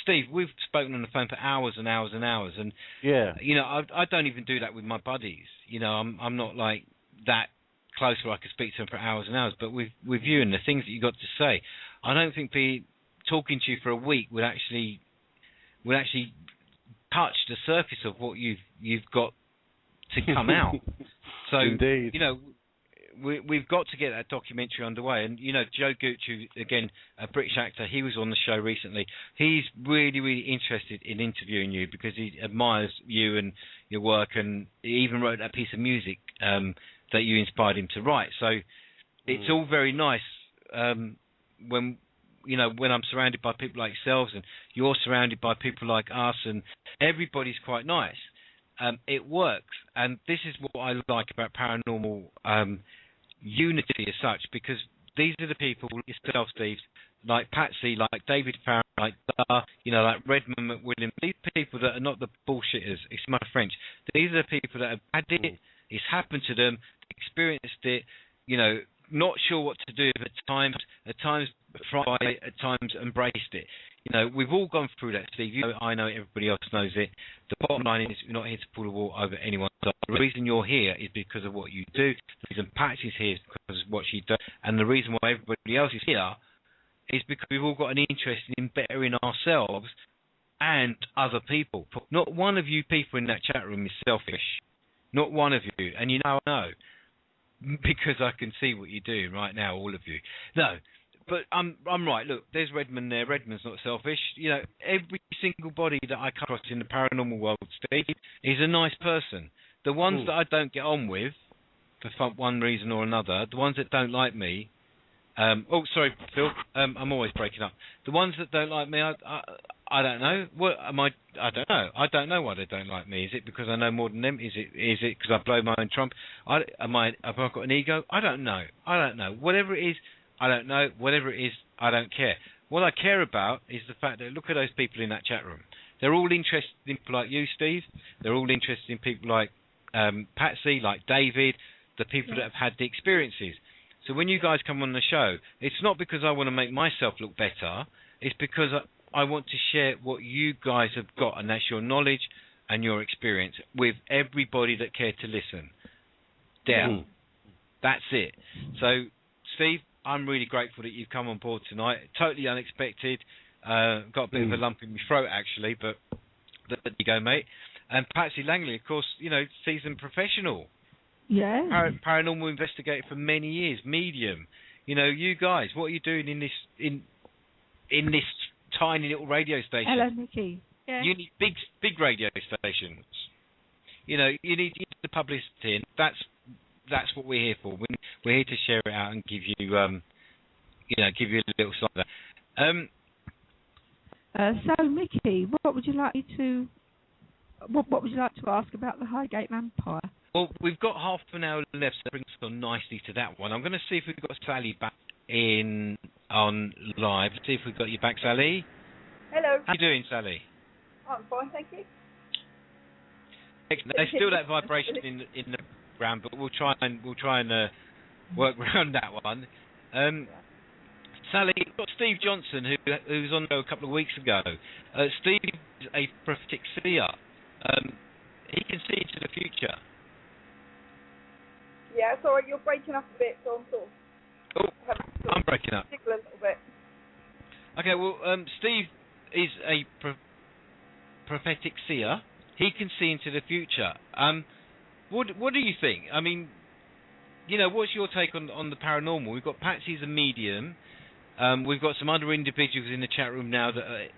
Steve, we've spoken on the phone for hours and hours and hours, and I don't even do that with my buddies. I'm not like that close where I could speak to them for hours and hours. But with you and the things that you got to say, I don't think talking to you for a week would actually touch the surface of what you've got to come out. So, indeed. We've got to get that documentary underway. And, Joe Gocool, again, a British actor, he was on the show recently. He's really, really interested in interviewing you because he admires you and your work, and he even wrote that piece of music that you inspired him to write. So it's all very nice when I'm surrounded by people like yourselves and you're surrounded by people like us, and everybody's quite nice. It works. And this is what I like about paranormal unity as such, because these are the people, yourself, Steve, like Patsy, like David Farron, like like Redmond McWilliam. These people that are not the bullshitters, it's my French. These are the people that have had it, it's happened to them, experienced it, not sure what to do at times tried, at times embraced it. We've all gone through that, Steve. I know it, everybody else knows it. The bottom line is we're not here to pull the wool over anyone's eyes. The reason you're here is because of what you do. The reason Patsy's here is because of what she does. And the reason why everybody else is here is because we've all got an interest in bettering ourselves and other people. Not one of you people in that chat room is selfish. Not one of you. And I know. Because I can see what you're doing right now, all of you. No, but I'm right. Look, there's Redmond there. Redmond's not selfish. You know, every single body that I come across in the paranormal world, Steve, is a nice person. The ones that I don't get on with, for one reason or another, the ones that don't like me. Sorry, Phil. I'm always breaking up. The ones that don't like me, I don't know. What am I? I don't know. I don't know why they don't like me. Is it because I know more than them? Is it because I blow my own trumpet? Have I got an ego? I don't know. Whatever it is, I don't know. Whatever it is, I don't care. What I care about is the fact that look at those people in that chat room. They're all interested in people like you, Steve. They're all interested in people like Patsy, like David, the people that have had the experiences. So when you guys come on the show, it's not because I want to make myself look better. It's because I want to share what you guys have got, and that's your knowledge and your experience with everybody that cared to listen. That's it. So, Steve, I'm really grateful that you've come on board tonight. Totally unexpected. Got a bit of a lump in my throat, actually, but there you go, mate. And Patsy Langley, of course, you know, seasoned professional. Yeah. Paranormal investigator for many years, medium. You know, you guys, what are you doing in this tiny little radio station? Hello, Mickey. Yeah. You need big radio stations. You know, you need the publicity, and that's what we're here for. We're here to share it out and give you, give you a little side of that. So, Mickey, what would you like to ask about the Highgate Vampire? Well, we've got half an hour left, so that brings us on nicely to that one. I'm going to see if we've got Sally back on live. Let's see if we've got you back, Sally. Hello. How you doing, Sally? I'm fine, thank you. There's still that vibration in the background, but we'll try and work around that one. Sally, we've got Steve Johnson, who was on a couple of weeks ago. Steve is a prophetic seer. He can see into the future. Yeah, sorry, you're breaking up a bit, so I'm sort of... I'm breaking up. A little bit. Okay, well, Steve is a prophetic seer. He can see into the future. What do you think? I mean, you know, what's your take on the paranormal? We've got Patsy as a medium. We've got some other individuals in the chat room now that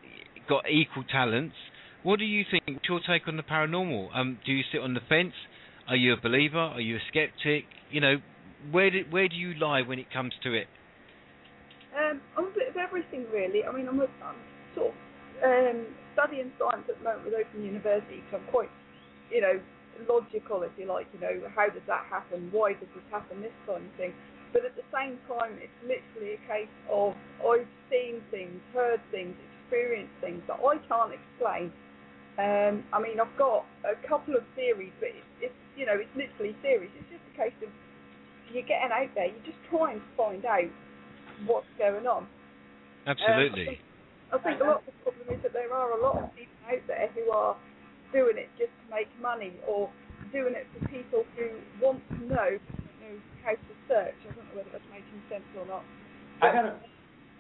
got equal talents. What do you think? What's your take on the paranormal? Do you sit on the fence? Are you a believer? Are you a skeptic? You know, where do you lie when it comes to it? I'm a bit of everything, really. I mean, I'm sort of studying science at the moment with Open University, so I'm quite, you know, logical, if you like. You know, how does that happen? Why does this happen? This kind of thing. But at the same time, it's literally a case of I've seen things, heard things, experienced things that I can't explain. I mean, I've got a couple of theories, but it's you know, it's literally theories. It's just a case of you're getting out there, you just try and find out what's going on. Absolutely. I think a lot of the problem is that there are a lot of people out there who are doing it just to make money, or doing it for people who want to know how to search. I don't know whether that's making sense or not.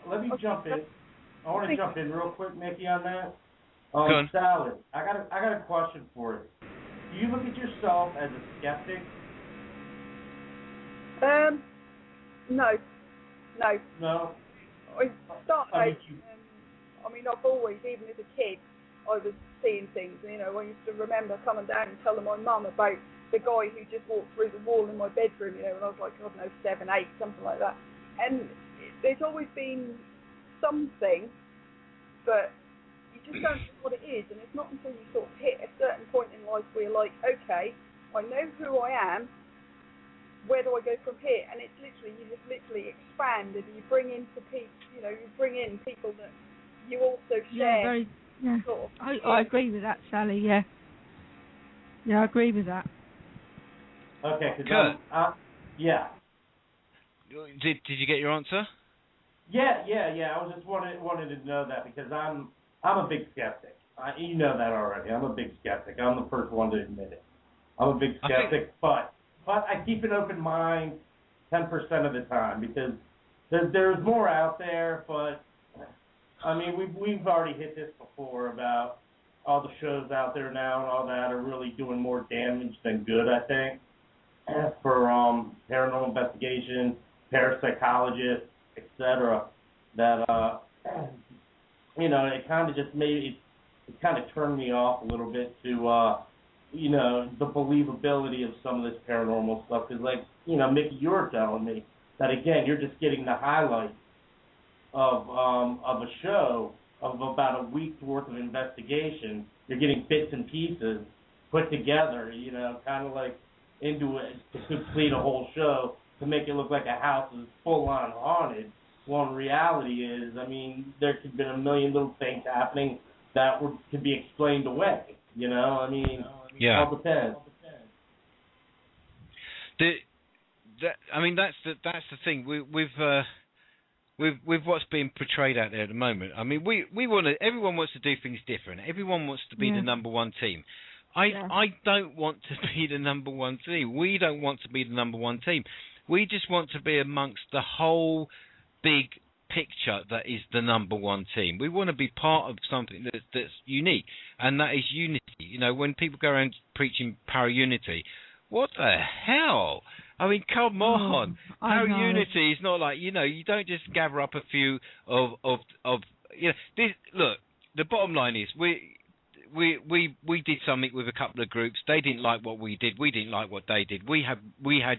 Let me jump in. I want to jump in real quick, Mickey, on that. Go on. Sally, I got a question for you. Do you look at yourself as a skeptic? No. No. I mean, I've always, even as a kid, I was seeing things. You know, I used to remember coming down and telling my mum about the guy who just walked through the wall in my bedroom. You know, when I was like, I don't know, 7, 8, something like that. And there's always been something, but you just don't know what it is, and it's not until you sort of hit a certain point in life where you're like, okay, I know who I am, where do I go from here? And it's literally, you just literally expand, and you bring in people that you also share. Sort of, I agree with that, Sally, yeah. Yeah, I agree with that. Okay, Kurt. Yeah. Did you get your answer? Yeah. I was just wanted to know that because I'm a big skeptic. You know that already. I'm a big skeptic. I'm the first one to admit it. I'm a big skeptic, but I keep an open mind 10% of the time because there's more out there. But I mean, we've already hit this before about all the shows out there now and all that are really doing more damage than good, I think, for paranormal investigation, parapsychologists, etc. that, you know, it kind of just made it kind of turned me off a little bit to, you know, the believability of some of this paranormal stuff. Because, like, you know, Mickey, you were telling me that, again, you're just getting the highlights of a show of about a week's worth of investigation. You're getting bits and pieces put together, you know, kind of like into it to complete a whole show to make it look like a house is full-on haunted. Well, in reality is, I mean, there could have been a million little things happening that could be explained away, you know? I mean, it all depends. I mean, that's the thing. With what's being portrayed out there at the moment. I mean, everyone wants to do things different. Everyone wants to be the number one team. I don't want to be the number one team. We don't want to be the number one team. We just want to be amongst the whole big picture that is the number one team. We want to be part of something that's unique, and that is unity. You know, when people go around preaching para-unity, what the hell? I mean, come on. Para-unity is not like, you know, you don't just gather up a few of you know, this, look, the bottom line is we did something with a couple of groups. They didn't like what we did. We didn't like what they did. We had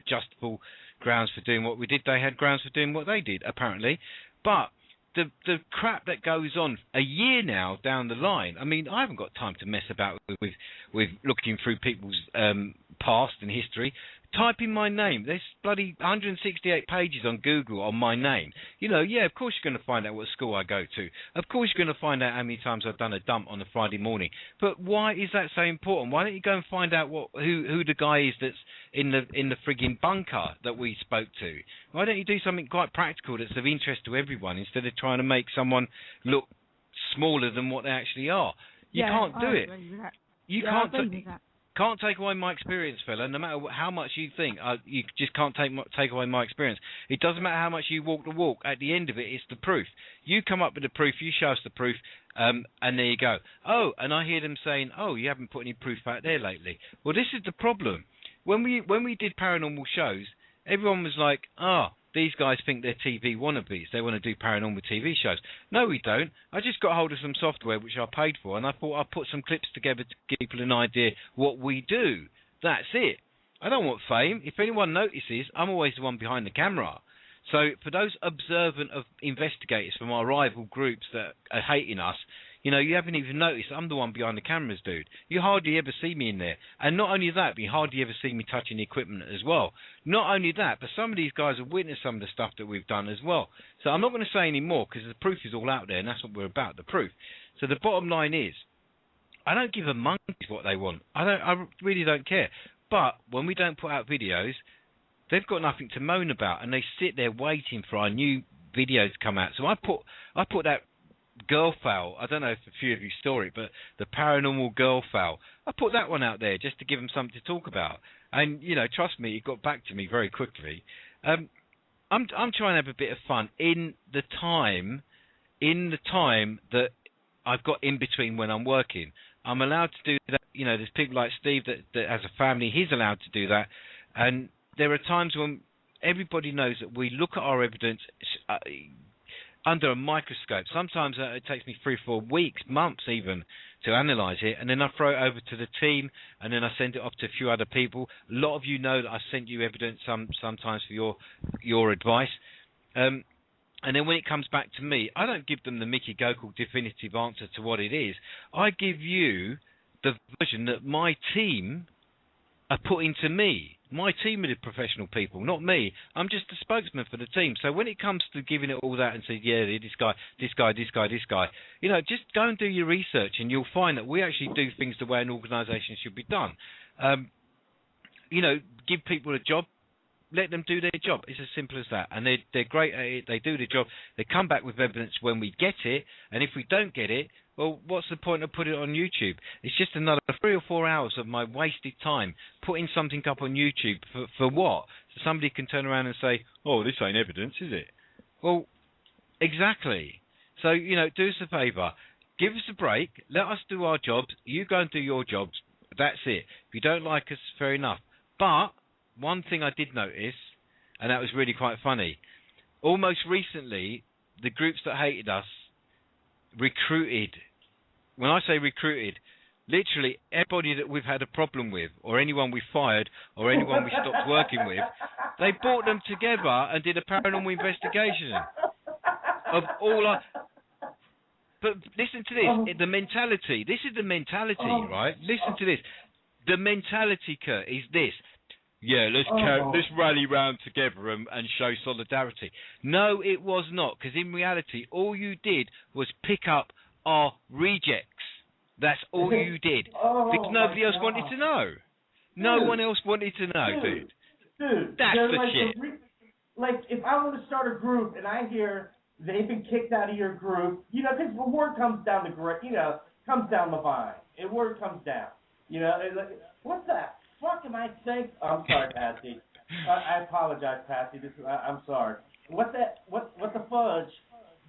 justifiable grounds for doing what we did. They had grounds for doing what they did, apparently. But the crap that goes on a year now down the line, I mean, I haven't got time to mess about with looking through people's past and history. Type in my name. There's bloody 168 pages on Google on my name. You know, yeah, of course you're going to find out what school I go to. Of course you're going to find out how many times I've done a dump on a Friday morning. But why is that so important? Why don't you go and find out who the guy is that's in the frigging bunker that we spoke to? Why don't you do something quite practical that's of interest to everyone instead of trying to make someone look smaller than what they actually are? You can't do it. You can't take away my experience, fella. No matter how much you think, you just can't take away my experience. It doesn't matter how much you walk the walk. At the end of it, it's the proof. You come up with the proof, you show us the proof, and there you go. Oh, and I hear them saying, oh, you haven't put any proof out there lately. Well, this is the problem. When we did paranormal shows, everyone was like, these guys think they're TV wannabes. They want to do paranormal TV shows. No, we don't. I just got hold of some software which I paid for, and I thought I'd put some clips together to give people an idea what we do. That's it. I don't want fame. If anyone notices, I'm always the one behind the camera. So for those observant of investigators from our rival groups that are hating us, you know, you haven't even noticed I'm the one behind the cameras, dude. You hardly ever see me in there. And not only that, but you hardly ever see me touching the equipment as well. Not only that, but some of these guys have witnessed some of the stuff that we've done as well. So I'm not going to say any more because the proof is all out there, and that's what we're about, the proof. So the bottom line is, I don't give a monkey's what they want. I really don't care. But when we don't put out videos, they've got nothing to moan about, and they sit there waiting for our new videos to come out. So I put that girl fowl, I don't know if a few of you saw it, but the paranormal girl fowl, I put that one out there just to give them something to talk about. And, you know, trust me, it got back to me very quickly. I'm trying to have a bit of fun in the time that I've got in between when I'm working. I'm allowed to do that. You know, there's people like Steve that has a family, he's allowed to do that. And there are times when everybody knows that we look at our evidence under a microscope. Sometimes it takes me 3 or 4 weeks, months even, to analyse it, and then I throw it over to the team, and then I send it off to a few other people. A lot of you know that I sent you evidence sometimes for your advice. And then when it comes back to me, I don't give them the Mickey Gocool definitive answer to what it is. I give you the version that my team are putting to me. My team are the professional people, not me. I'm just a spokesman for the team. So when it comes to giving it all that and say, yeah, this guy, you know, just go and do your research, and you'll find that we actually do things the way an organisation should be done. You know, give people a job, let them do their job. It's as simple as that. And they're great at it. They do the job. They come back with evidence when we get it. And if we don't get it, well, what's the point of putting it on YouTube? It's just another 3 or 4 hours of my wasted time putting something up on YouTube for what? So somebody can turn around and say, oh, this ain't evidence, is it? Well, exactly. So, you know, do us a favour. Give us a break. Let us do our jobs. You go and do your jobs. That's it. If you don't like us, fair enough. But one thing I did notice, and that was really quite funny, almost recently, the groups that hated us recruited. When I say recruited, literally everybody that we've had a problem with, or anyone we fired, or anyone we stopped working with, they brought them together and did a paranormal investigation of all our... But listen to this, the mentality. This is the mentality, right? Listen to this. The mentality, Kurt, is this. Yeah, let's rally round together and show solidarity. No, it was not, because in reality, all you did was pick up our rejects. That's all you did. Because nobody else wanted to know. No one else wanted to know, dude. That's the shit. Like, if I want to start a group and I hear they've been kicked out of your group, because the word comes down comes down the vine. And word comes down. And like, what the fuck am I saying? Oh, I'm sorry, Patsy. I apologize, Patsy. I'm sorry. What the fudge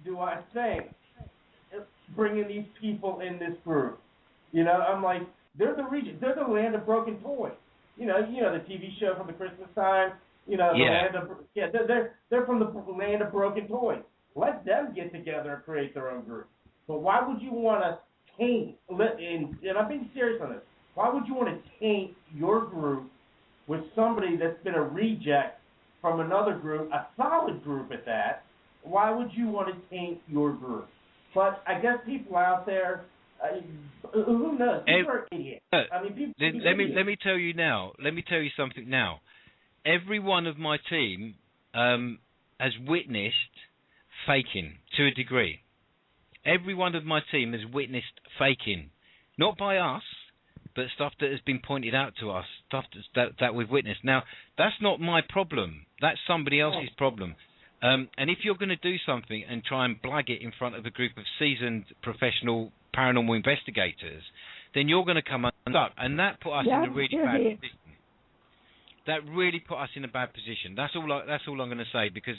do I think bringing these people in this group? I'm like, they're the region. They're the land of broken toys. The TV show from the Christmas time. The land of they're from the land of broken toys. Let them get together and create their own group. But why would you want to taint? And I'm being serious on this. Why would you want to taint your group with somebody that's been a reject from another group, a solid group at that? Why would you want to taint your group? But I guess people out there, who knows? People are idiots. Let me tell you now. Let me tell you something now. Every one of my team has witnessed faking to a degree. Every one of my team has witnessed faking, not by us, but stuff that has been pointed out to us, stuff that we've witnessed. Now, that's not my problem. That's somebody else's problem. And if you're going to do something and try and blag it in front of a group of seasoned professional paranormal investigators, then you're going to come unstuck. And that put us in a really bad position. That really put us in a bad position. That's all I'm going to say, because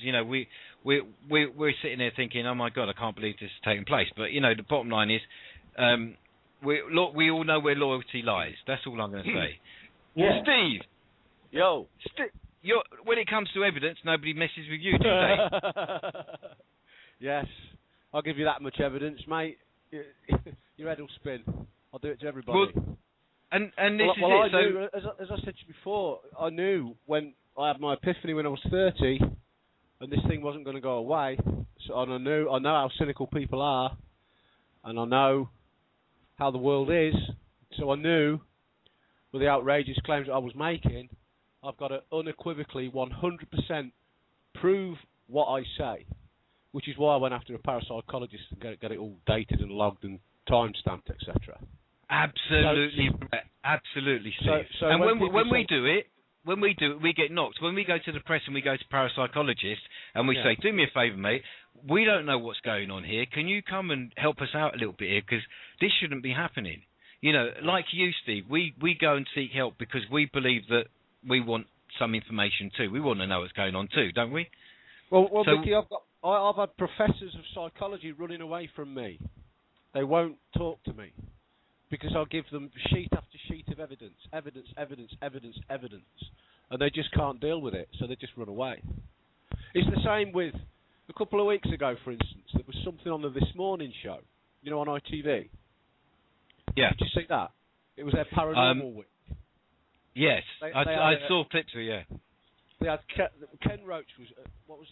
we're sitting there thinking, oh my God, I can't believe this is taking place. But the bottom line is, we all know where loyalty lies. That's all I'm going to say. Yeah. Steve. Yo. When it comes to evidence, nobody messes with you, do they? Yes. I'll give you that much evidence, mate. Your head will spin. I'll do it to everybody. Well, and this is it. I knew, as I said to you before, I knew when I had my epiphany when I was 30, and this thing wasn't going to go away. So I know how cynical people are, and I know how the world is. So I knew, with the outrageous claims that I was making, I've got to unequivocally 100% prove what I say, which is why I went after a parapsychologist to get it all dated and logged and time-stamped, etc. Absolutely, absolutely, Steve. So and when we do it, we get knocked. When we go to the press and we go to parapsychologists and we say, do me a favour, mate, we don't know what's going on here. Can you come and help us out a little bit here? Because this shouldn't be happening. Like you, Steve, we go and seek help because we believe that we want some information too. We want to know what's going on too, don't we? Well, Mickey, I've had professors of psychology running away from me. They won't talk to me because I'll give them sheet after sheet of evidence, and they just can't deal with it, so they just run away. It's the same with a couple of weeks ago, for instance. There was something on the This Morning show, on ITV. Yeah. Did you see that? It was their Paranormal week. Yes, I saw clips of it, yeah. They had Ken Roach was, what was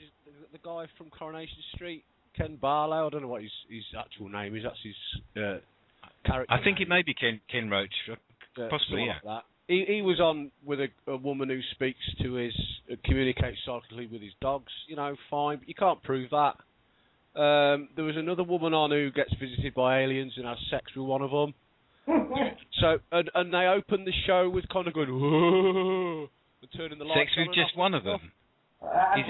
the guy from Coronation Street? Ken Barlow, I don't know what his actual name is. That's his character. I think it may be Ken Roach, possibly, yeah. Like that. He was on with a woman who speaks to communicates psychically with his dogs. Fine, but you can't prove that. There was another woman on who gets visited by aliens and has sex with one of them. So, and they opened the show with kind of going, whoa, and turning the lights on. Sex with just one of them? He's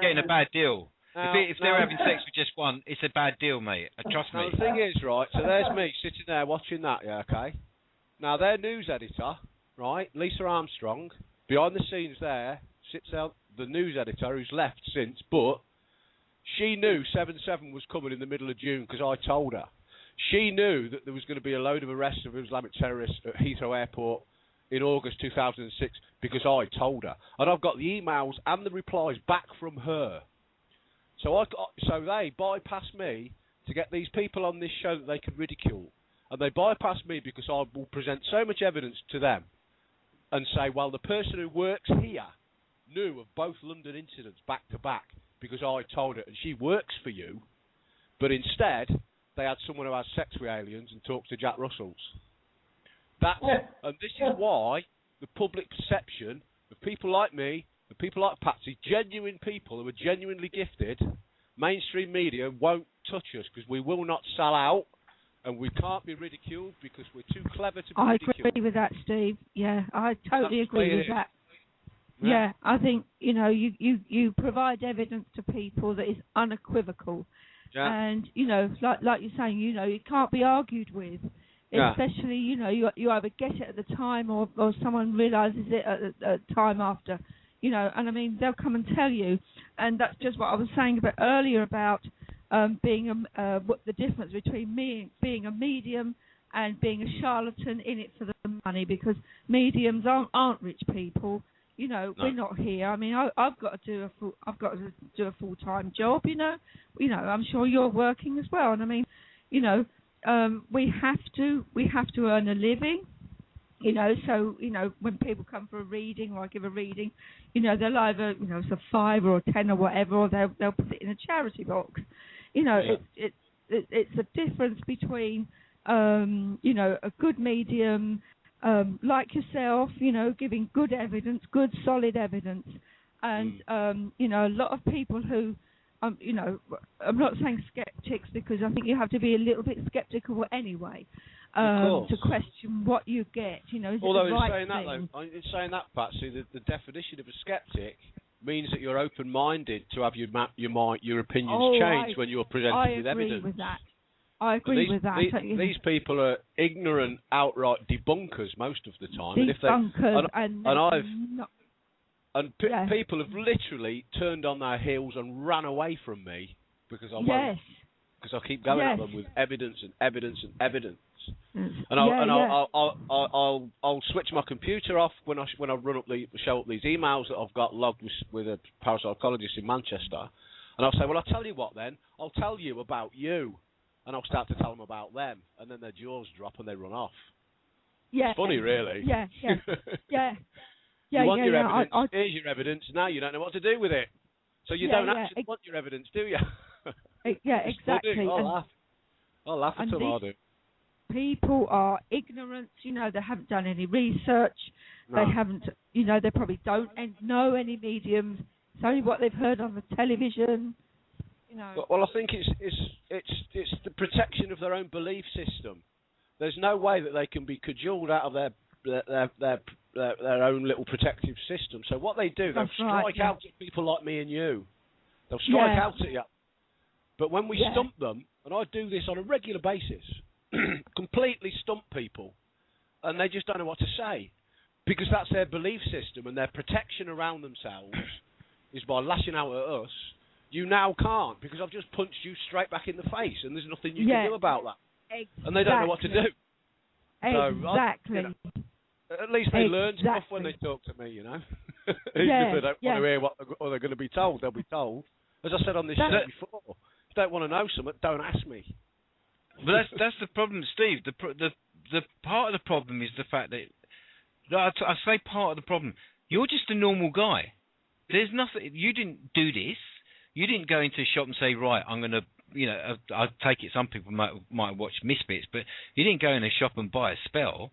getting a bad deal. If they're having sex with just one, it's a bad deal, mate. Trust me. The thing is, right, so there's me sitting there watching that, yeah, okay? Now, their news editor, right, Lisa Armstrong, behind the scenes there, sits out the news editor who's left since, but she knew 7/7 was coming in the middle of June because I told her. She knew that there was going to be a load of arrests of Islamic terrorists at Heathrow Airport in August 2006 because I told her. And I've got the emails and the replies back from her. So they bypass me to get these people on this show that they can ridicule. And they bypass me because I will present so much evidence to them and say, well, the person who works here knew of both London incidents back to back because I told her, and she works for you. But instead, they had someone who has sex with aliens and talks to Jack Russells. And this is why the public perception of people like me, of people like Patsy, genuine people who are genuinely gifted, mainstream media won't touch us because we will not sell out. And we can't be ridiculed because we're too clever to be ridiculed. I agree with that, Steve. Yeah, I totally agree with that. Yeah, I think, you provide evidence to people that is unequivocal. Yeah. And, like you're saying, it can't be argued with. Yeah. Especially, you either get it at the time or someone realises it at a time after. And I mean, they'll come and tell you. And that's just what I was saying earlier about what the difference between me being a medium and being a charlatan in it for the money, because mediums aren't rich people. No. We're not here. I mean, I've got to do a full-time job. I'm sure you're working as well. And I mean, we have to earn a living. So when people come for a reading or I give a reading, they'll either it's a 5 or a 10 or whatever, or they'll put it in a charity box. It's a difference between a good medium like yourself, giving good evidence, good solid evidence, and a lot of people who I'm not saying skeptics, because I think you have to be a little bit skeptical anyway to question what you get. Although in saying that, Patsy, the definition of a skeptic means that you're open-minded to have your opinions changed when you're presented with evidence. I agree with that. These people are ignorant, outright debunkers most of the time. People have literally turned on their heels and ran away from me because I keep going at them with evidence and evidence and evidence. And I'll switch my computer off when I show up these emails that I've got logged with a parapsychologist in Manchester, and I'll say, well, I'll tell you what then, I'll tell you about you, and I'll start to tell them about them, and then their jaws drop and they run off. Yeah, it's funny, really. Yeah. You want your evidence? Here's your evidence. Now you don't know what to do with it, so you don't actually want your evidence, do you? Exactly. I'll laugh at them. I do. People are ignorant, they haven't done any research, they haven't, they probably don't know any mediums, it's only what they've heard on the television, Well, I think it's the protection of their own belief system. There's no way that they can be cajoled out of their own little protective system. So what they do, they'll strike out at people like me and you. They'll strike out at you. But when we stump them, and I do this on a regular basis, completely stump people, and they just don't know what to say, because that's their belief system, and their protection around themselves is by lashing out at us. You now can't, because I've just punched you straight back in the face, and there's nothing you can do about that. Exactly. And they don't know what to do. Exactly. At least they learn stuff when they talk to me, Even if they don't want to hear what they're going to be told, they'll be told. As I said on this show before, if you don't want to know something, don't ask me. But that's the problem, Steve. The part of the problem is the fact that I say part of the problem. You're just a normal guy. There's nothing. You didn't do this. You didn't go into a shop and say, right, I'm going to, I take it some people might watch Misfits, but you didn't go in a shop and buy a spell.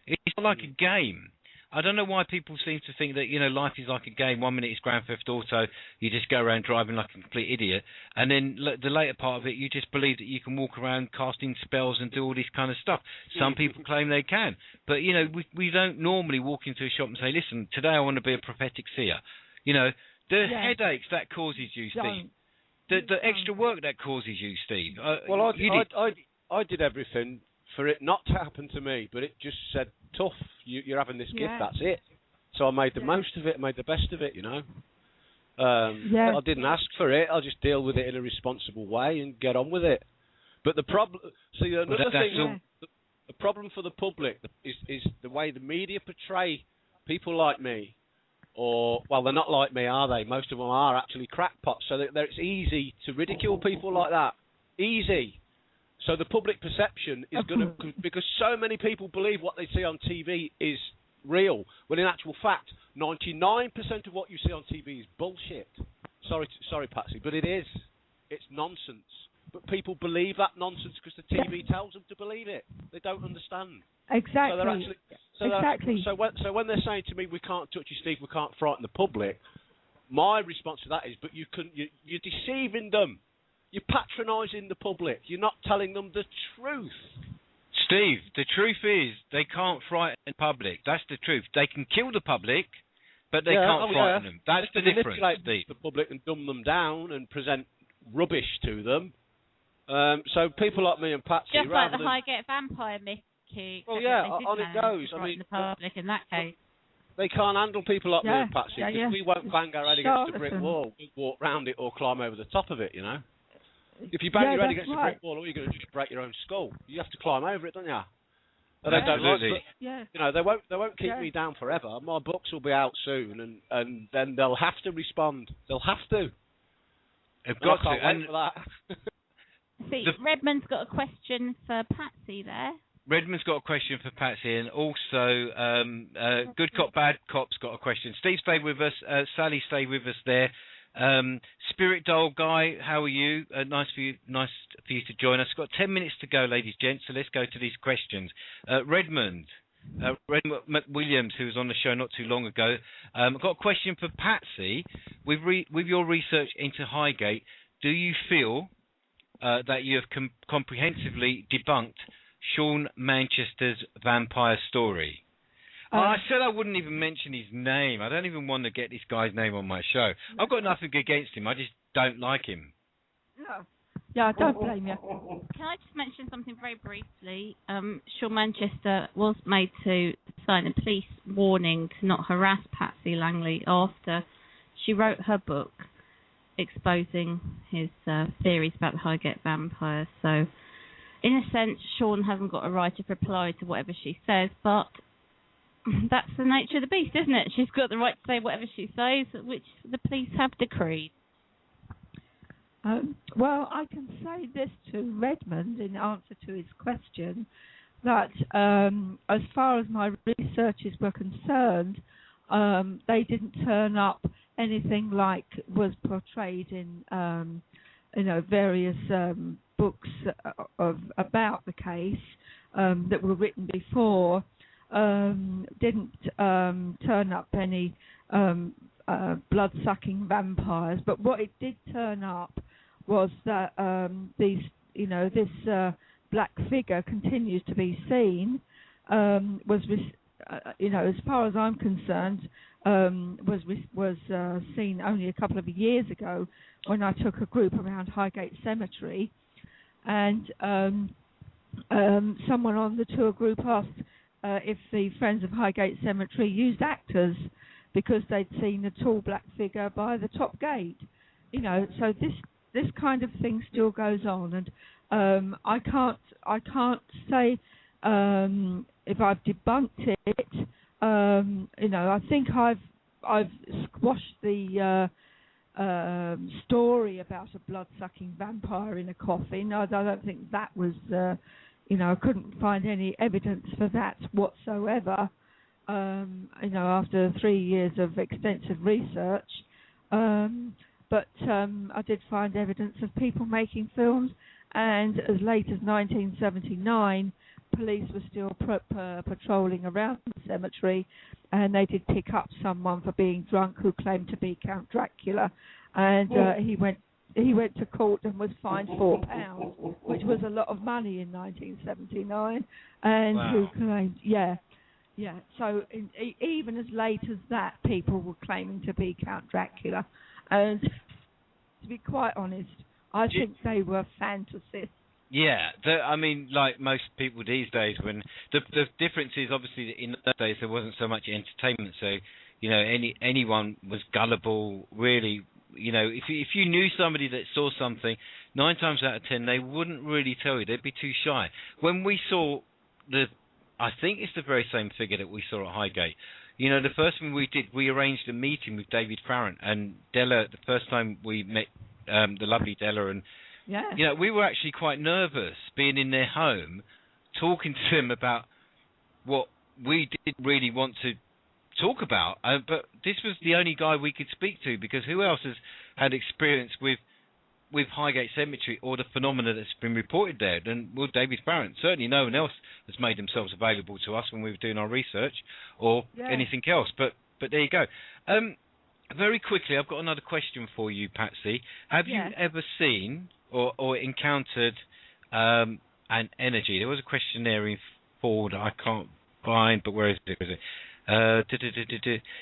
It's not like a game. I don't know why people seem to think that, life is like a game. 1 minute it's Grand Theft Auto, you just go around driving like a complete idiot. And then the later part of it, you just believe that you can walk around casting spells and do all this kind of stuff. Some people claim they can. But, we don't normally walk into a shop and say, listen, today I want to be a prophetic seer. The headaches that causes you, Steve. The extra work that causes you, Steve. I did everything for it not to happen to me, but it just said, tough, you're having this gift, that's it. So I made the most of it, made the best of it, I didn't ask for it, I'll just deal with it in a responsible way and get on with it. But the problem, the problem for the public is the way the media portray people like me or, well, they're not like me, are they? Most of them are actually crackpots, so it's easy to ridicule people like that. Easy. So the public perception is going to, because so many people believe what they see on TV is real, when in actual fact, 99% of what you see on TV is bullshit. Sorry, Patsy, but it is. It's nonsense. But people believe that nonsense because the TV tells them to believe it. They don't understand. Exactly. So when they're saying to me, "We can't touch you, Steve. We can't frighten the public," my response to that is, "But you're deceiving them. You're patronising the public. You're not telling them the truth." Steve, the truth is they can't frighten the public. That's the truth. They can kill the public, but they can't frighten them. That's the difference, Steve. The public and dumb them down and present rubbish to them. So people like me and Patsy, just like the Highgate Vampire Mickey. Well, yeah, on it goes. I mean, the public in that case. They can't handle people like me and Patsy because we won't bang our head against a brick wall, walk round it, or climb over the top of it. You know, if you bang your head against a brick wall, all you're going to do is break your own skull. You have to climb over it, don't you? They don't like it. You know, they won't keep me down forever. My books will be out soon, and then they'll have to respond. They'll have to. They've got to. And for that. See, Redmond's got a question for Patsy there. Redmond's got a question for Patsy, and also Good Cop, Bad Cop's got a question. Steve, stay with us. Sally, stay with us there. Spirit Doll Guy, how are you? Nice for you to join us. Got 10 minutes to go, ladies and gents, so let's go to these questions. Redmond McWilliams, who was on the show not too long ago, I've got a question for Patsy. With your research into Highgate, do you feel that you have comprehensively debunked Sean Manchester's vampire story? I said I wouldn't even mention his name. I don't even want to get this guy's name on my show. I've got nothing against him. I just don't like him. No. Yeah, I don't blame you. Can I just mention something very briefly? Sean Manchester was made to sign a police warning to not harass Patsy Langley after she wrote her book exposing his theories about the Highgate vampires. So, in a sense, Sean hasn't got a right of reply to whatever she says, but that's the nature of the beast, isn't it? She's got the right to say whatever she says, which the police have decreed. Well, I can say this to Redmond in answer to his question, that as far as my researches were concerned, they didn't turn up anything like was portrayed in various books about the case that were written before. Didn't turn up any blood-sucking vampires, but what it did turn up was that this black figure continues to be seen. As far as I'm concerned, was seen only a couple of years ago when I took a group around Highgate Cemetery, and someone on the tour group asked if the Friends of Highgate Cemetery used actors because they'd seen a tall black figure by the top gate. So this kind of thing still goes on, and I can't say if I've debunked it. I think I've squashed the story about a blood-sucking vampire in a coffin. I don't think that was. I couldn't find any evidence for that whatsoever. After 3 years of extensive research, but I did find evidence of people making films, and as late as 1979, police were still patrolling around the cemetery, and they did pick up someone for being drunk who claimed to be Count Dracula, and he went to court and was fined £4, which was a lot of money in 1979, and who claimed, so even as late as that, people were claiming to be Count Dracula, and to be quite honest, I think they were fantasists. Yeah, like most people these days, when the difference is obviously in those days there wasn't so much entertainment, so anyone was gullible, really. If you knew somebody that saw something, 9 times out of 10 they wouldn't really tell you. They'd be too shy. When we saw I think it's the very same figure that we saw at Highgate. You know, the first thing we did, we arranged a meeting with David Farrant and Della. The first time we met the lovely Della, and you know, we were actually quite nervous being in their home, talking to them about what we didn't really want to talk about. But this was the only guy we could speak to, because who else has had experience with Highgate Cemetery or the phenomena that's been reported there? And well, David Farrant. Certainly no one else has made themselves available to us when we were doing our research or anything else. But there you go. Very quickly, I've got another question for you, Patsy. Have you ever seen or encountered an energy? There was a question there in forward I can't find, but where is it?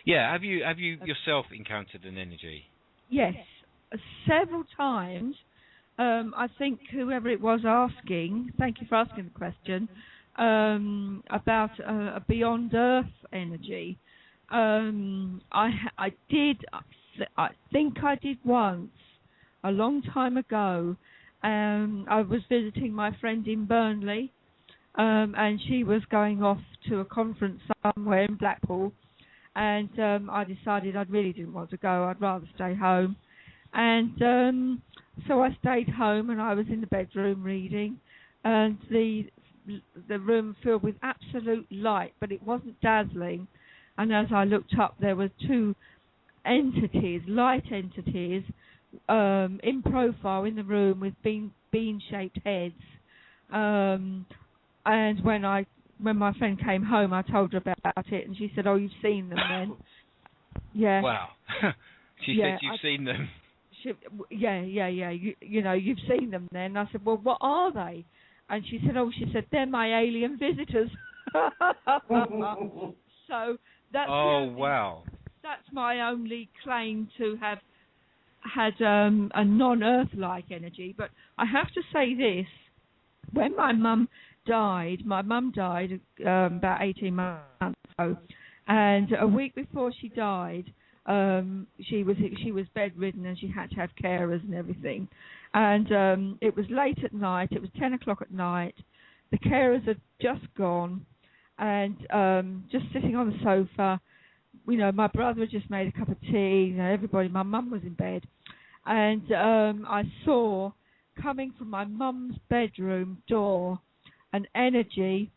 Yeah, have you yourself encountered an energy? Yes, several times. I think whoever it was asking, thank you for asking the question, about a beyond Earth energy. I think I did once, a long time ago. I was visiting my friend in Burnley, and she was going off to a conference somewhere in Blackpool, and I decided I really didn't want to go. I'd rather stay home. And so I stayed home, and I was in the bedroom reading, and the room filled with absolute light, but it wasn't dazzling. And as I looked up, there were two entities, light entities, in profile in the room with bean-shaped heads. And when my friend came home, I told her about it, and she said, "Oh, you've seen them then?" Yeah. Wow. She said you've seen them. Yeah. You know, you've seen them then. I said, "Well, what are they?" And she said, they're my alien visitors. So that's wow. That's my only claim to have had a non-Earth-like energy. But I have to say this: when my mum died about 18 months ago, and a week before she died, she was bedridden and she had to have carers and everything. And it was late at night. It was 10 o'clock at night. The carers had just gone, and just sitting on the sofa. You know, my brother had just made a cup of tea. You know, everybody. My mum was in bed, and I saw coming from my mum's bedroom door an energy.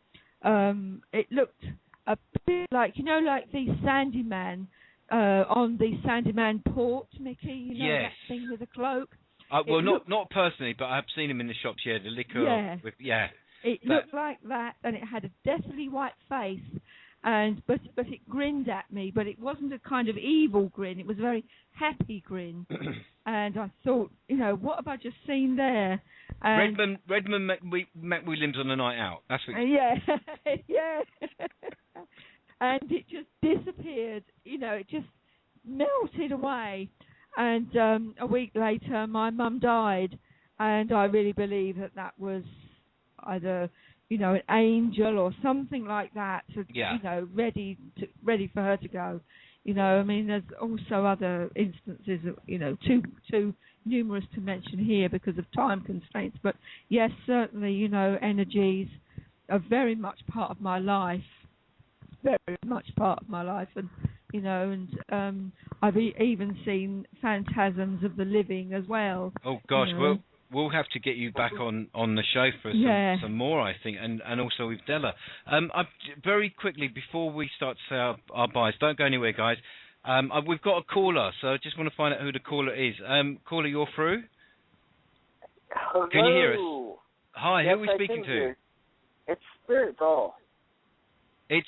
It looked a bit like, you know, like the Sandyman on the Sandyman port, Mickey. You know, that thing with a cloak. Well, not personally, but I've seen him in the shops. Yeah, the liquor. It looked like that, and it had a deathly white face, but it grinned at me. But it wasn't a kind of evil grin. It was a very happy grin. And I thought, you know, what have I just seen there? And Redmond McWilliams on a night out. That's what. Yeah. And it just disappeared. You know, it just melted away. And a week later, my mum died, and I really believe that was either, you know, an angel or something like that, you know, ready for her to go. You know, I mean, there's also other instances, you know, too numerous to mention here because of time constraints. But yes, certainly, you know, energies are very much part of my life, and you know, and I've even seen phantasms of the living as well. Oh gosh, you know. We'll have to get you back on the show for some more, I think, and also with Della. Very quickly, before we start to say our byes, don't go anywhere, guys. We've got a caller, so I just want to find out who the caller is. Caller, you're through? Hello. Can you hear us? Hi, who are we speaking to? It's Spirit Doll. It's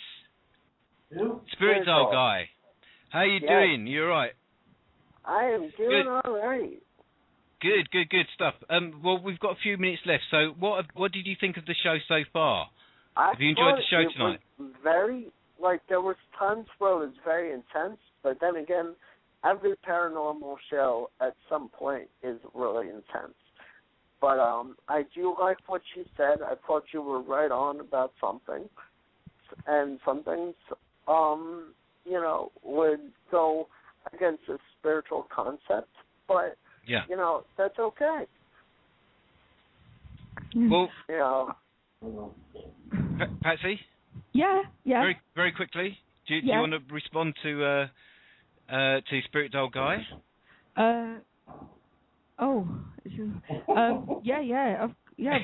Spirit Doll guy. How you doing? You all right? I am doing all right. Good stuff. Well, we've got a few minutes left. So, what did you think of the show so far? Have you enjoyed the show tonight? Was very, there was times where it was very intense, but then again, every paranormal show at some point is really intense. But I do like what you said. I thought you were right on about something, and some things, you know, would go against the spiritual concept, but. Yeah. You know, that's okay. Well, you know. Patsy? Yeah. Very, very quickly. Do you want to respond to Spirit Doll Guy? Of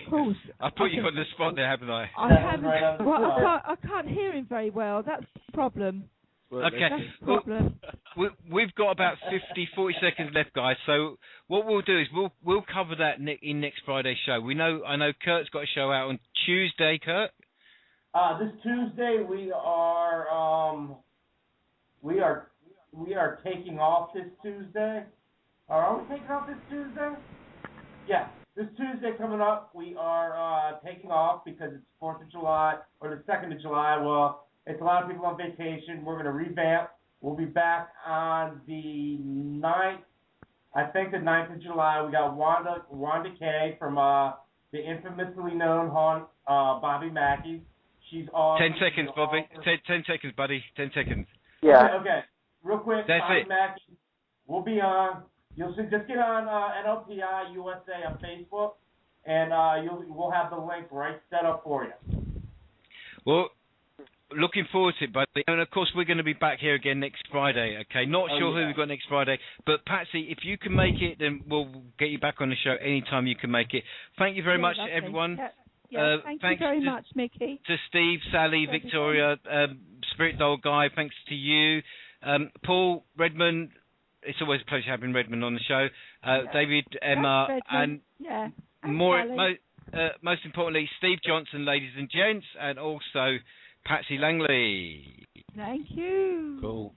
course. I put you on the spot there, haven't I? I haven't. I can't hear him very well. That's the problem. Okay. That's the problem. We've got about 40 seconds left, guys. So what we'll do is we'll cover that in next Friday's show. I know Kurt's got a show out on Tuesday. Kurt. This Tuesday we are taking off this Tuesday. Are we taking off this Tuesday? Yeah. This Tuesday coming up, we are taking off because it's 4th of July, or the 2nd of July. Well, it's a lot of people on vacation. We're going to revamp. We'll be back on the 9th, I think the 9th of July. We got Wanda Kay from the infamously known haunt, Bobby Mackey. She's on. 10 seconds, Bobby. 10 seconds, buddy. 10 seconds. Yeah. Okay. Real quick, That's Bobby it. Mackey. We'll be on. You'll see. Just get on NLPI USA on Facebook, and we'll have the link right set up for you. Well, looking forward to it, buddy. And of course, we're going to be back here again next Friday. Okay, not sure who we've got next Friday, but Patsy, if you can make it, then we'll get you back on the show anytime you can make it. Thank you very much, lovely. everyone. Thank you very much, Mickey. To Steve, Sally, Victoria, Spirit Doll Guy. Thanks to you, Paul, Redmond. It's always a pleasure having Redmond on the show. David, Emma, and most importantly, Steve Johnson, ladies and gents, and also Patsy Langley. Thank you. Cool.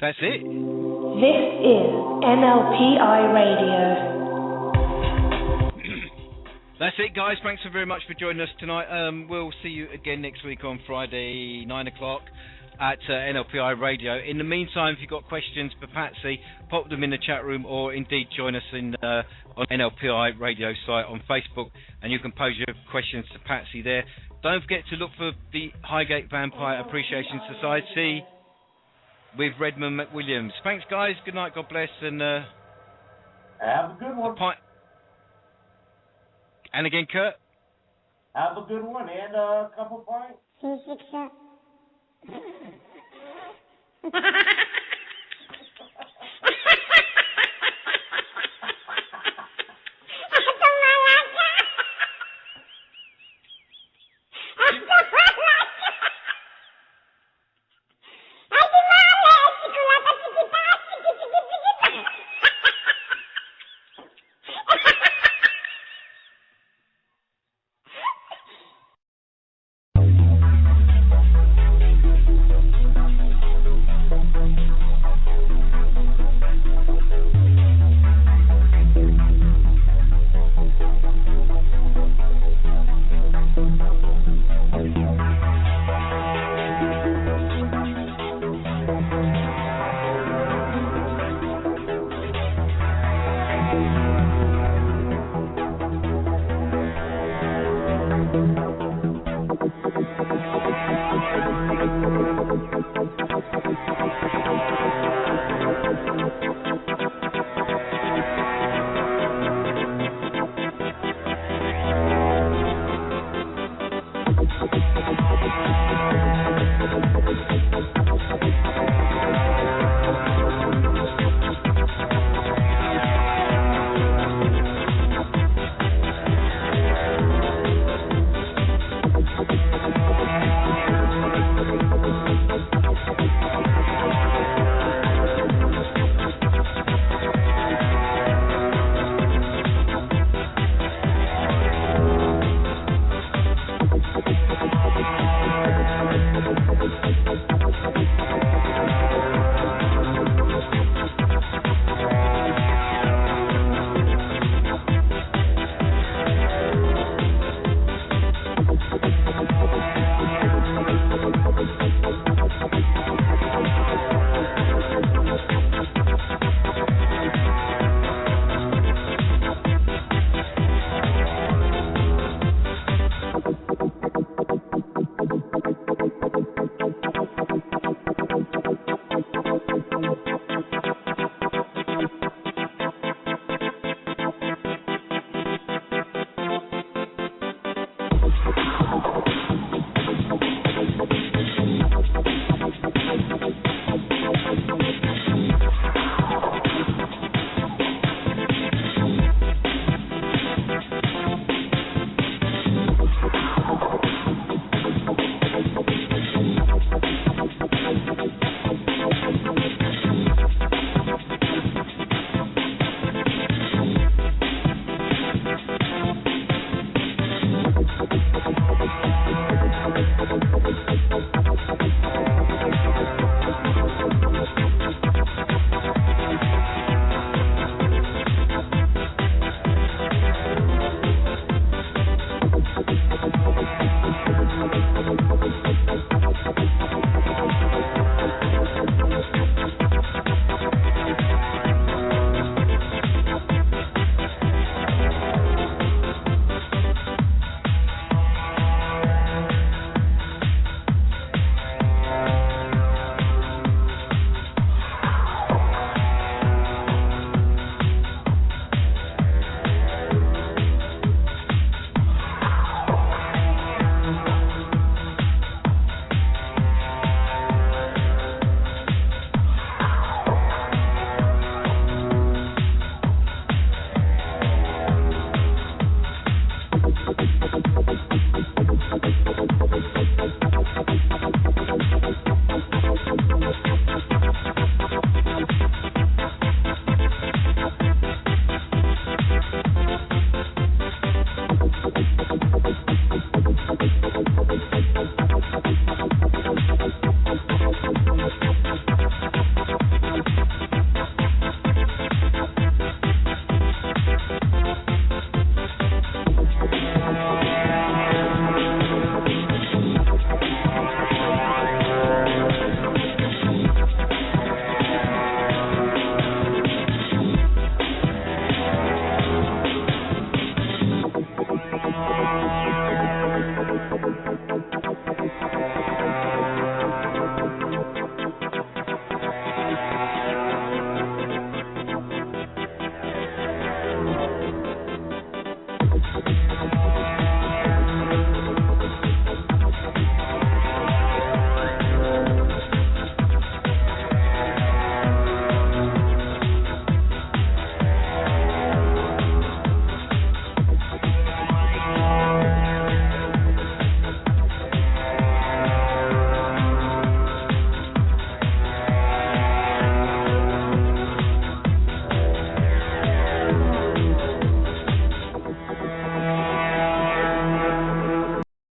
That's it. This is NLPI Radio. That's it, guys. Thanks so very much for joining us tonight. We'll see you again next week on Friday, 9 o'clock at NLPI Radio. In the meantime, if you've got questions for Patsy, pop them in the chat room, or indeed join us on NLPI Radio site on Facebook, and you can pose your questions to Patsy there. Don't forget to look for the Highgate Vampire Appreciation Society with Redmond McWilliams. Thanks, guys. Good night. God bless. And have a good one. And again, Kurt. Have a good one and a couple points.